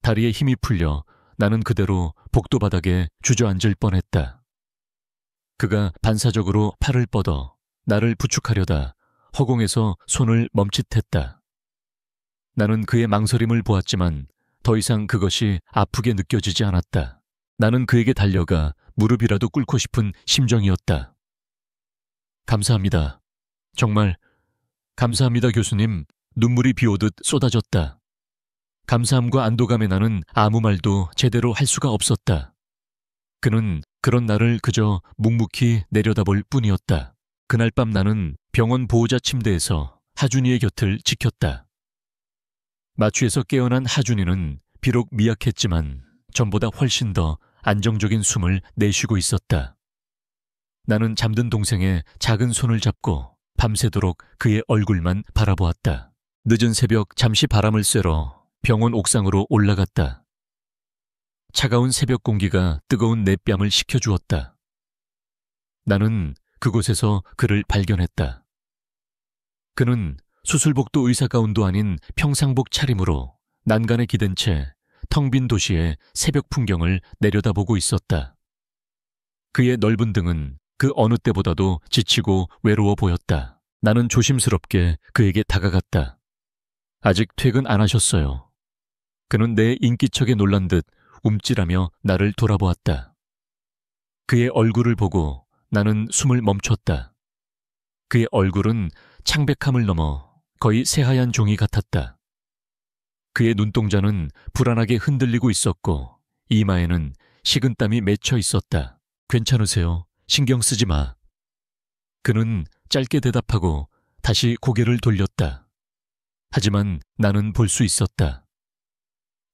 다리에 힘이 풀려 나는 그대로 복도 바닥에 주저앉을 뻔했다. 그가 반사적으로 팔을 뻗어 나를 부축하려다 허공에서 손을 멈칫했다. 나는 그의 망설임을 보았지만 더 이상 그것이 아프게 느껴지지 않았다. 나는 그에게 달려가 무릎이라도 꿇고 싶은 심정이었다. 감사합니다. 정말 감사합니다, 교수님. 눈물이 비오듯 쏟아졌다. 감사함과 안도감에 나는 아무 말도 제대로 할 수가 없었다. 그는 그런 나를 그저 묵묵히 내려다볼 뿐이었다. 그날 밤 나는 병원 보호자 침대에서 하준이의 곁을 지켰다. 마취에서 깨어난 하준이는 비록 미약했지만 전보다 훨씬 더 안정적인 숨을 내쉬고 있었다. 나는 잠든 동생의 작은 손을 잡고 밤새도록 그의 얼굴만 바라보았다. 늦은 새벽 잠시 바람을 쐬러 병원 옥상으로 올라갔다. 차가운 새벽 공기가 뜨거운 내 뺨을 식혀주었다. 나는 그곳에서 그를 발견했다. 그는 수술복도 의사가운도 아닌 평상복 차림으로 난간에 기댄 채 텅 빈 도시의 새벽 풍경을 내려다보고 있었다. 그의 넓은 등은 그 어느 때보다도 지치고 외로워 보였다. 나는 조심스럽게 그에게 다가갔다. 아직 퇴근 안 하셨어요. 그는 내 인기척에 놀란 듯 움찔하며 나를 돌아보았다. 그의 얼굴을 보고 나는 숨을 멈췄다. 그의 얼굴은 창백함을 넘어 거의 새하얀 종이 같았다. 그의 눈동자는 불안하게 흔들리고 있었고 이마에는 식은땀이 맺혀 있었다. 괜찮으세요? 신경 쓰지 마. 그는 짧게 대답하고 다시 고개를 돌렸다. 하지만 나는 볼 수 있었다.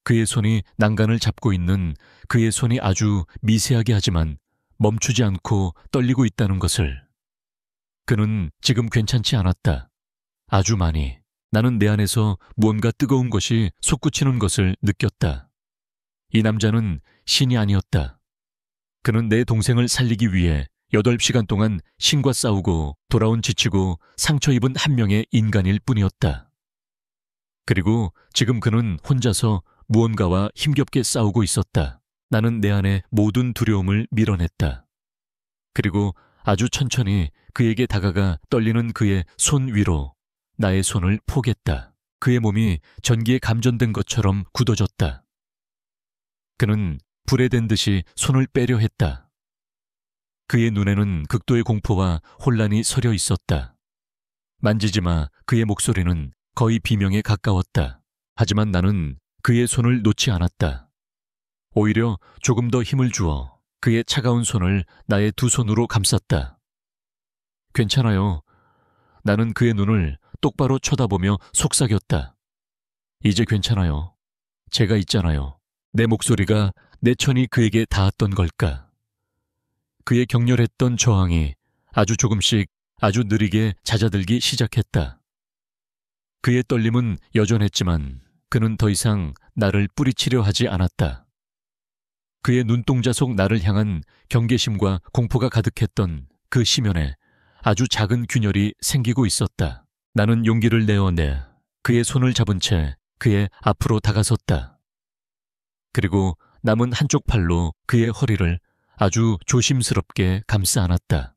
그의 손이 난간을 잡고 있는 그의 손이 아주 미세하게 하지만 멈추지 않고 떨리고 있다는 것을. 그는 지금 괜찮지 않았다. 아주 많이. 나는 내 안에서 무언가 뜨거운 것이 솟구치는 것을 느꼈다. 이 남자는 신이 아니었다. 그는 내 동생을 살리기 위해 8시간 동안 신과 싸우고 돌아온 지치고 상처 입은 한 명의 인간일 뿐이었다. 그리고 지금 그는 혼자서 무언가와 힘겹게 싸우고 있었다. 나는 내 안에 모든 두려움을 밀어냈다. 그리고 아주 천천히 그에게 다가가 떨리는 그의 손 위로 나의 손을 포겠다. 그의 몸이 전기에 감전된 것처럼 굳어졌다. 그는 불에 댄 듯이 손을 빼려 했다. 그의 눈에는 극도의 공포와 혼란이 서려 있었다. 만지지 마. 그의 목소리는 거의 비명에 가까웠다. 하지만 나는 그의 손을 놓지 않았다. 오히려 조금 더 힘을 주어 그의 차가운 손을 나의 두 손으로 감쌌다. 괜찮아요. 나는 그의 눈을 똑바로 쳐다보며 속삭였다. 이제 괜찮아요. 제가 있잖아요. 내 목소리가 내 천이 그에게 닿았던 걸까? 그의 격렬했던 저항이 아주 조금씩 아주 느리게 잦아들기 시작했다. 그의 떨림은 여전했지만 그는 더 이상 나를 뿌리치려 하지 않았다. 그의 눈동자 속 나를 향한 경계심과 공포가 가득했던 그 심연에 아주 작은 균열이 생기고 있었다. 나는 용기를 내어내 그의 손을 잡은 채 그의 앞으로 다가섰다. 그리고 남은 한쪽 팔로 그의 허리를 아주 조심스럽게 감싸 안았다.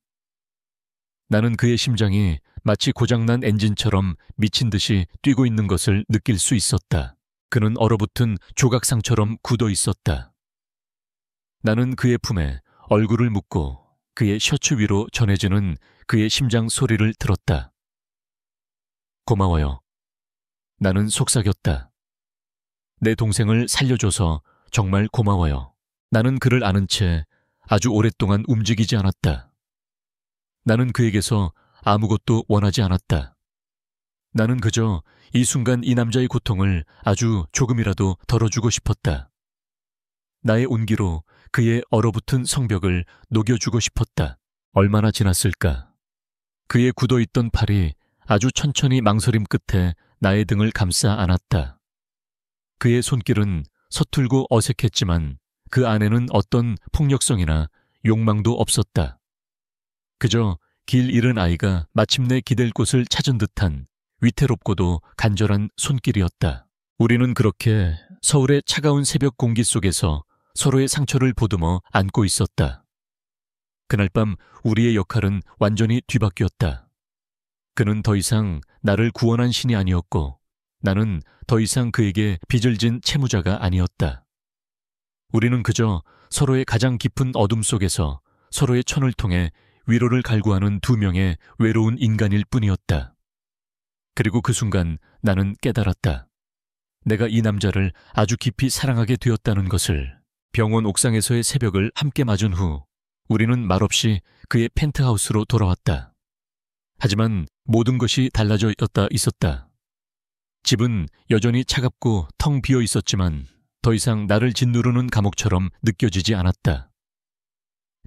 나는 그의 심장이 마치 고장난 엔진처럼 미친 듯이 뛰고 있는 것을 느낄 수 있었다. 그는 얼어붙은 조각상처럼 굳어 있었다. 나는 그의 품에 얼굴을 묻고 그의 셔츠 위로 전해지는 그의 심장 소리를 들었다. 고마워요. 나는 속삭였다. 내 동생을 살려줘서 정말 고마워요. 나는 그를 아는 채 아주 오랫동안 움직이지 않았다. 나는 그에게서 아무것도 원하지 않았다. 나는 그저 이 순간 이 남자의 고통을 아주 조금이라도 덜어주고 싶었다. 나의 온기로 그의 얼어붙은 성벽을 녹여주고 싶었다. 얼마나 지났을까? 그의 굳어있던 팔이 아주 천천히 망설임 끝에 나의 등을 감싸 안았다. 그의 손길은 서툴고 어색했지만 그 안에는 어떤 폭력성이나 욕망도 없었다. 그저 길 잃은 아이가 마침내 기댈 곳을 찾은 듯한 위태롭고도 간절한 손길이었다. 우리는 그렇게 서울의 차가운 새벽 공기 속에서 서로의 상처를 보듬어 안고 있었다. 그날 밤 우리의 역할은 완전히 뒤바뀌었다. 그는 더 이상 나를 구원한 신이 아니었고 나는 더 이상 그에게 빚을 진 채무자가 아니었다. 우리는 그저 서로의 가장 깊은 어둠 속에서 서로의 천을 통해 위로를 갈구하는 두 명의 외로운 인간일 뿐이었다. 그리고 그 순간 나는 깨달았다. 내가 이 남자를 아주 깊이 사랑하게 되었다는 것을. 병원 옥상에서의 새벽을 함께 맞은 후 우리는 말없이 그의 펜트하우스로 돌아왔다. 하지만 모든 것이 달라져 있었다. 집은 여전히 차갑고 텅 비어 있었지만 더 이상 나를 짓누르는 감옥처럼 느껴지지 않았다.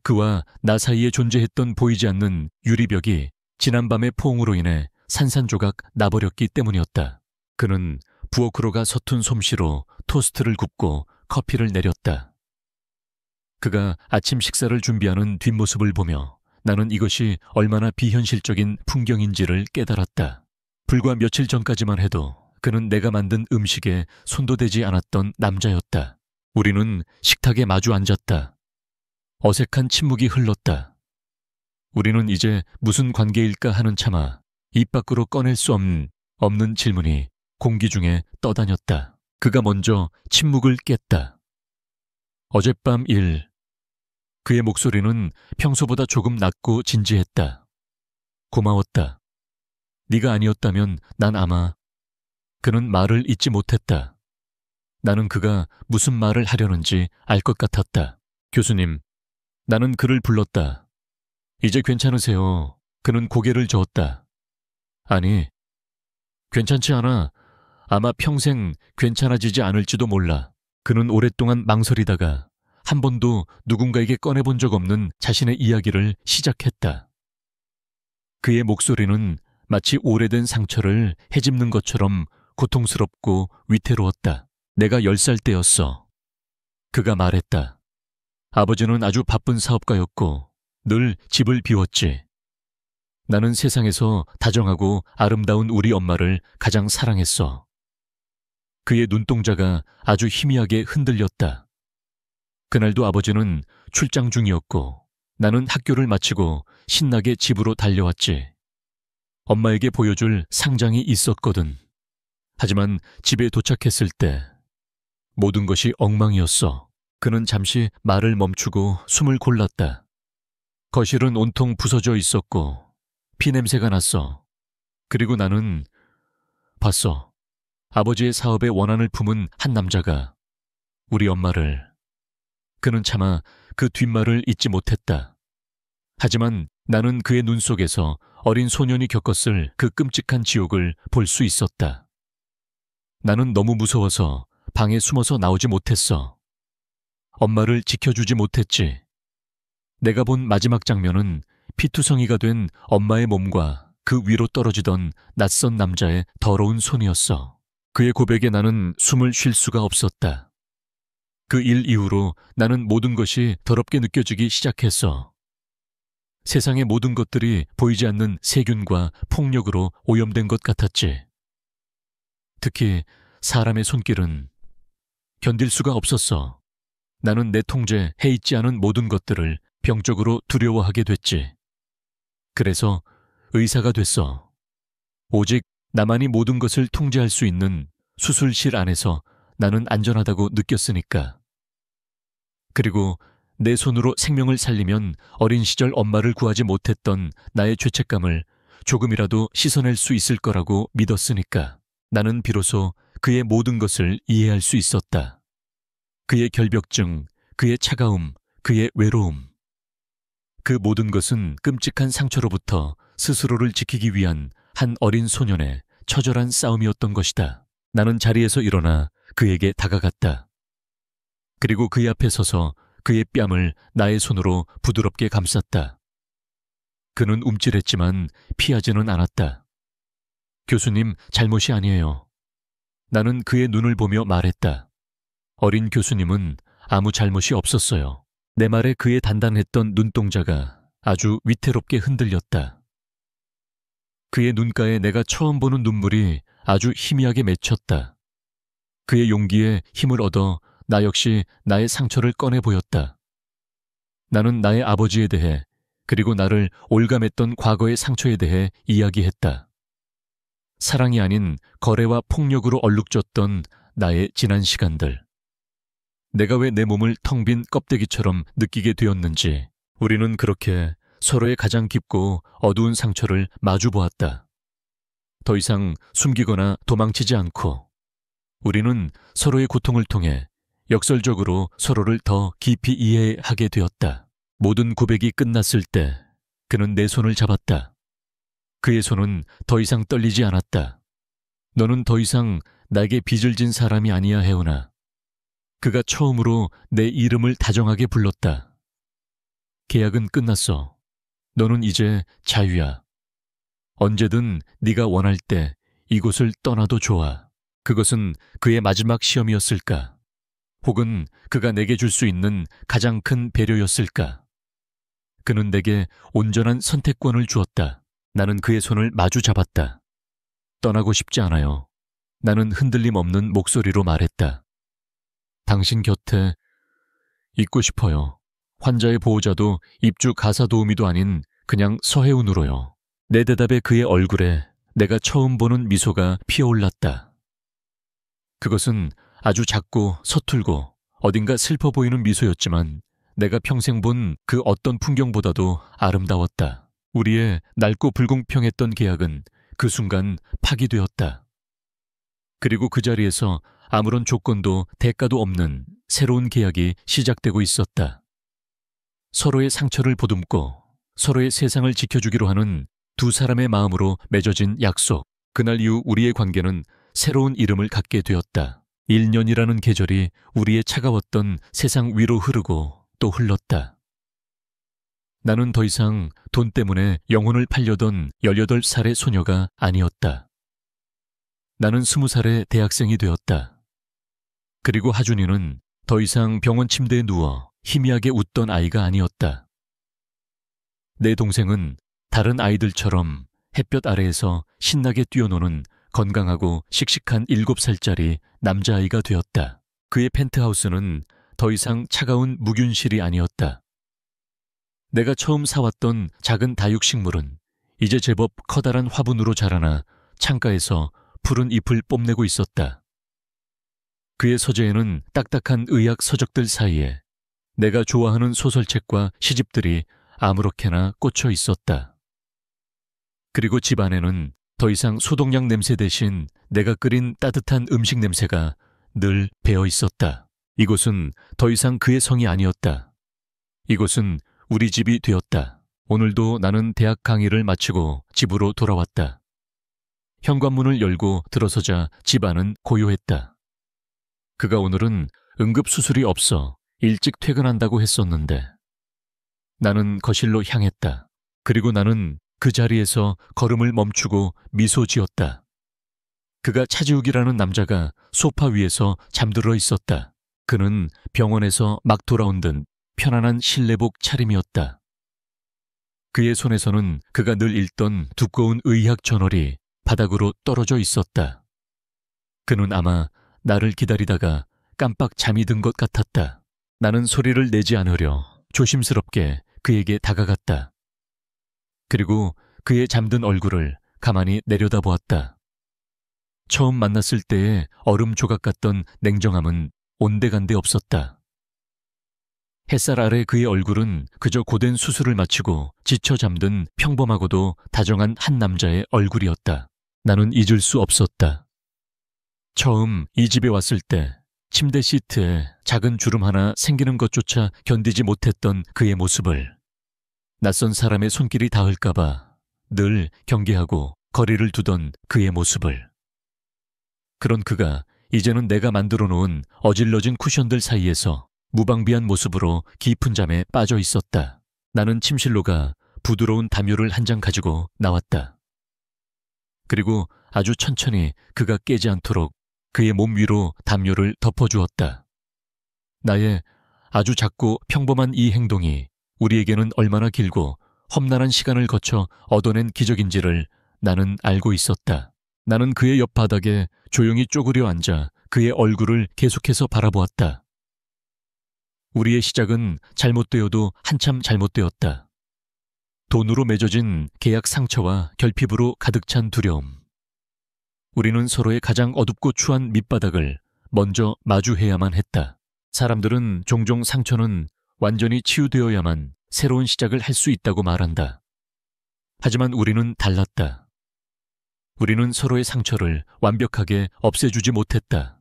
그와 나 사이에 존재했던 보이지 않는 유리벽이 지난밤의 포옹으로 인해 산산조각 나버렸기 때문이었다. 그는 부엌으로 가 서툰 솜씨로 토스트를 굽고 커피를 내렸다. 그가 아침 식사를 준비하는 뒷모습을 보며 나는 이것이 얼마나 비현실적인 풍경인지를 깨달았다. 불과 며칠 전까지만 해도 그는 내가 만든 음식에 손도 대지 않았던 남자였다. 우리는 식탁에 마주 앉았다. 어색한 침묵이 흘렀다. 우리는 이제 무슨 관계일까 하는 차마 입 밖으로 꺼낼 수 없는 질문이 공기 중에 떠다녔다. 그가 먼저 침묵을 깼다. 어젯밤 일. 그의 목소리는 평소보다 조금 낮고 진지했다. 고마웠다. 네가 아니었다면 난 아마. 그는 말을 잇지 못했다. 나는 그가 무슨 말을 하려는지 알 것 같았다. 교수님, 나는 그를 불렀다. 이제 괜찮으세요? 그는 고개를 저었다. 아니, 괜찮지 않아. 아마 평생 괜찮아지지 않을지도 몰라. 그는 오랫동안 망설이다가 한 번도 누군가에게 꺼내본 적 없는 자신의 이야기를 시작했다. 그의 목소리는 마치 오래된 상처를 헤집는 것처럼 고통스럽고 위태로웠다. 내가 10살 때였어. 그가 말했다. 아버지는 아주 바쁜 사업가였고 늘 집을 비웠지. 나는 세상에서 다정하고 아름다운 우리 엄마를 가장 사랑했어. 그의 눈동자가 아주 희미하게 흔들렸다. 그날도 아버지는 출장 중이었고 나는 학교를 마치고 신나게 집으로 달려왔지. 엄마에게 보여줄 상장이 있었거든. 하지만 집에 도착했을 때 모든 것이 엉망이었어. 그는 잠시 말을 멈추고 숨을 골랐다. 거실은 온통 부서져 있었고 피냄새가 났어. 그리고 나는 봤어. 아버지의 사업에 원한을 품은 한 남자가 우리 엄마를. 그는 차마 그 뒷말을 잊지 못했다. 하지만 나는 그의 눈 속에서 어린 소년이 겪었을 그 끔찍한 지옥을 볼 수 있었다. 나는 너무 무서워서 방에 숨어서 나오지 못했어. 엄마를 지켜주지 못했지. 내가 본 마지막 장면은 피투성이가 된 엄마의 몸과 그 위로 떨어지던 낯선 남자의 더러운 손이었어. 그의 고백에 나는 숨을 쉴 수가 없었다. 그 일 이후로 나는 모든 것이 더럽게 느껴지기 시작했어. 세상의 모든 것들이 보이지 않는 세균과 폭력으로 오염된 것 같았지. 특히 사람의 손길은 견딜 수가 없었어. 나는 내 통제해 있지 않은 모든 것들을 병적으로 두려워하게 됐지. 그래서 의사가 됐어. 오직 나만이 모든 것을 통제할 수 있는 수술실 안에서 나는 안전하다고 느꼈으니까. 그리고 내 손으로 생명을 살리면 어린 시절 엄마를 구하지 못했던 나의 죄책감을 조금이라도 씻어낼 수 있을 거라고 믿었으니까. 나는 비로소 그의 모든 것을 이해할 수 있었다. 그의 결벽증, 그의 차가움, 그의 외로움. 그 모든 것은 끔찍한 상처로부터 스스로를 지키기 위한 한 어린 소년의 처절한 싸움이었던 것이다. 나는 자리에서 일어나 그에게 다가갔다. 그리고 그의 앞에 서서 그의 뺨을 나의 손으로 부드럽게 감쌌다. 그는 움찔했지만 피하지는 않았다. 교수님, 잘못이 아니에요. 나는 그의 눈을 보며 말했다. 어린 교수님은 아무 잘못이 없었어요. 내 말에 그의 단단했던 눈동자가 아주 위태롭게 흔들렸다. 그의 눈가에 내가 처음 보는 눈물이 아주 희미하게 맺혔다. 그의 용기에 힘을 얻어 나 역시 나의 상처를 꺼내 보였다. 나는 나의 아버지에 대해 그리고 나를 올감했던 과거의 상처에 대해 이야기했다. 사랑이 아닌 거래와 폭력으로 얼룩졌던 나의 지난 시간들. 내가 왜 내 몸을 텅 빈 껍데기처럼 느끼게 되었는지 우리는 그렇게 서로의 가장 깊고 어두운 상처를 마주보았다. 더 이상 숨기거나 도망치지 않고 우리는 서로의 고통을 통해 역설적으로 서로를 더 깊이 이해하게 되었다. 모든 고백이 끝났을 때 그는 내 손을 잡았다. 그의 손은 더 이상 떨리지 않았다. 너는 더 이상 나에게 빚을 진 사람이 아니야, 혜은아. 그가 처음으로 내 이름을 다정하게 불렀다. 계약은 끝났어. 너는 이제 자유야. 언제든 네가 원할 때 이곳을 떠나도 좋아. 그것은 그의 마지막 시험이었을까? 혹은 그가 내게 줄 수 있는 가장 큰 배려였을까? 그는 내게 온전한 선택권을 주었다. 나는 그의 손을 마주 잡았다. 떠나고 싶지 않아요. 나는 흔들림 없는 목소리로 말했다. 당신 곁에 있고 싶어요. 환자의 보호자도 입주 가사 도우미도 아닌 그냥 서혜운으로요. 내 대답에 그의 얼굴에 내가 처음 보는 미소가 피어올랐다. 그것은 아주 작고 서툴고 어딘가 슬퍼 보이는 미소였지만 내가 평생 본 그 어떤 풍경보다도 아름다웠다. 우리의 낡고 불공평했던 계약은 그 순간 파기되었다. 그리고 그 자리에서 아무런 조건도 대가도 없는 새로운 계약이 시작되고 있었다. 서로의 상처를 보듬고 서로의 세상을 지켜주기로 하는 두 사람의 마음으로 맺어진 약속. 그날 이후 우리의 관계는 새로운 이름을 갖게 되었다. 1년이라는 계절이 우리의 차가웠던 세상 위로 흐르고 또 흘렀다. 나는 더 이상 돈 때문에 영혼을 팔려던 18살의 소녀가 아니었다. 나는 20살의 대학생이 되었다. 그리고 하준이는 더 이상 병원 침대에 누워 희미하게 웃던 아이가 아니었다. 내 동생은 다른 아이들처럼 햇볕 아래에서 신나게 뛰어노는 건강하고 씩씩한 7살짜리 남자아이가 되었다. 그의 펜트하우스는 더 이상 차가운 무균실이 아니었다. 내가 처음 사왔던 작은 다육식물은 이제 제법 커다란 화분으로 자라나 창가에서 푸른 잎을 뽐내고 있었다. 그의 서재에는 딱딱한 의학 서적들 사이에 내가 좋아하는 소설책과 시집들이 아무렇게나 꽂혀 있었다. 그리고 집 안에는 더 이상 소독약 냄새 대신 내가 끓인 따뜻한 음식 냄새가 늘 배어 있었다. 이곳은 더 이상 그의 성이 아니었다. 이곳은 우리 집이 되었다. 오늘도 나는 대학 강의를 마치고 집으로 돌아왔다. 현관문을 열고 들어서자 집 안은 고요했다. 그가 오늘은 응급수술이 없어 일찍 퇴근한다고 했었는데 나는 거실로 향했다. 그리고 나는 그 자리에서 걸음을 멈추고 미소 지었다. 그가 차지욱이라는 남자가 소파 위에서 잠들어 있었다. 그는 병원에서 막 돌아온 듯 편안한 실내복 차림이었다. 그의 손에서는 그가 늘 읽던 두꺼운 의학 저널이 바닥으로 떨어져 있었다. 그는 아마 나를 기다리다가 깜빡 잠이 든 것 같았다. 나는 소리를 내지 않으려 조심스럽게 그에게 다가갔다. 그리고 그의 잠든 얼굴을 가만히 내려다보았다. 처음 만났을 때의 얼음 조각 같던 냉정함은 온데간데 없었다. 햇살 아래 그의 얼굴은 그저 고된 수술을 마치고 지쳐 잠든 평범하고도 다정한 한 남자의 얼굴이었다. 나는 잊을 수 없었다. 처음 이 집에 왔을 때 침대 시트에 작은 주름 하나 생기는 것조차 견디지 못했던 그의 모습을, 낯선 사람의 손길이 닿을까봐 늘 경계하고 거리를 두던 그의 모습을, 그런 그가 이제는 내가 만들어 놓은 어질러진 쿠션들 사이에서 무방비한 모습으로 깊은 잠에 빠져 있었다. 나는 침실로 가 부드러운 담요를 한 장 가지고 나왔다. 그리고 아주 천천히 그가 깨지 않도록 그의 몸 위로 담요를 덮어주었다. 나의 아주 작고 평범한 이 행동이 우리에게는 얼마나 길고 험난한 시간을 거쳐 얻어낸 기적인지를 나는 알고 있었다. 나는 그의 옆 바닥에 조용히 쪼그려 앉아 그의 얼굴을 계속해서 바라보았다. 우리의 시작은 잘못되어도 한참 잘못되었다. 돈으로 맺어진 계약 상처와 결핍으로 가득 찬 두려움. 우리는 서로의 가장 어둡고 추한 밑바닥을 먼저 마주해야만 했다. 사람들은 종종 상처는 완전히 치유되어야만 새로운 시작을 할 수 있다고 말한다. 하지만 우리는 달랐다. 우리는 서로의 상처를 완벽하게 없애주지 못했다.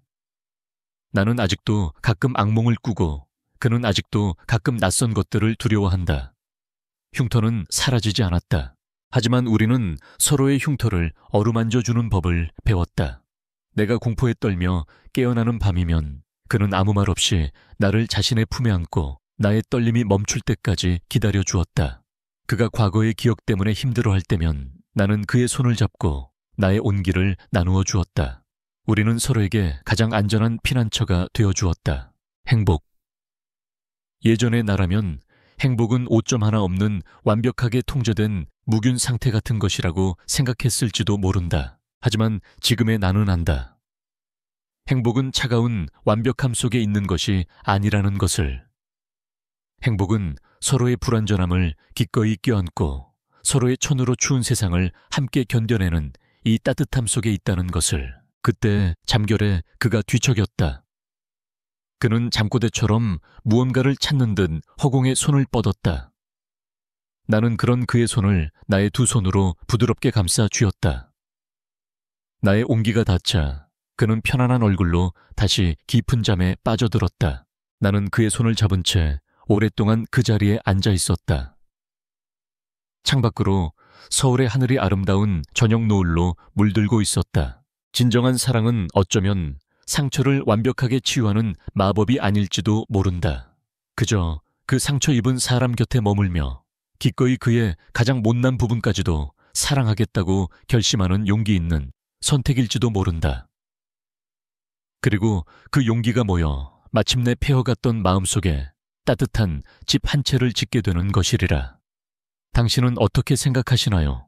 나는 아직도 가끔 악몽을 꾸고 그는 아직도 가끔 낯선 것들을 두려워한다. 흉터는 사라지지 않았다. 하지만 우리는 서로의 흉터를 어루만져주는 법을 배웠다. 내가 공포에 떨며 깨어나는 밤이면 그는 아무 말 없이 나를 자신의 품에 안고 나의 떨림이 멈출 때까지 기다려 주었다. 그가 과거의 기억 때문에 힘들어할 때면 나는 그의 손을 잡고 나의 온기를 나누어 주었다. 우리는 서로에게 가장 안전한 피난처가 되어 주었다. 행복. 예전의 나라면 행복은 오점 하나 없는 완벽하게 통제된 무균 상태 같은 것이라고 생각했을지도 모른다. 하지만 지금의 나는 안다. 행복은 차가운 완벽함 속에 있는 것이 아니라는 것을. 행복은 서로의 불완전함을 기꺼이 껴안고 서로의 천으로 추운 세상을 함께 견뎌내는 이 따뜻함 속에 있다는 것을. 그때 잠결에 그가 뒤척였다. 그는 잠꼬대처럼 무언가를 찾는 듯 허공에 손을 뻗었다. 나는 그런 그의 손을 나의 두 손으로 부드럽게 감싸 쥐었다. 나의 온기가 닿자 그는 편안한 얼굴로 다시 깊은 잠에 빠져들었다. 나는 그의 손을 잡은 채 오랫동안 그 자리에 앉아 있었다. 창밖으로 서울의 하늘이 아름다운 저녁 노을로 물들고 있었다. 진정한 사랑은 어쩌면 상처를 완벽하게 치유하는 마법이 아닐지도 모른다. 그저 그 상처 입은 사람 곁에 머물며 기꺼이 그의 가장 못난 부분까지도 사랑하겠다고 결심하는 용기 있는 선택일지도 모른다. 그리고 그 용기가 모여 마침내 폐허갔던 마음속에 따뜻한 집 한 채를 짓게 되는 것이리라. 당신은 어떻게 생각하시나요?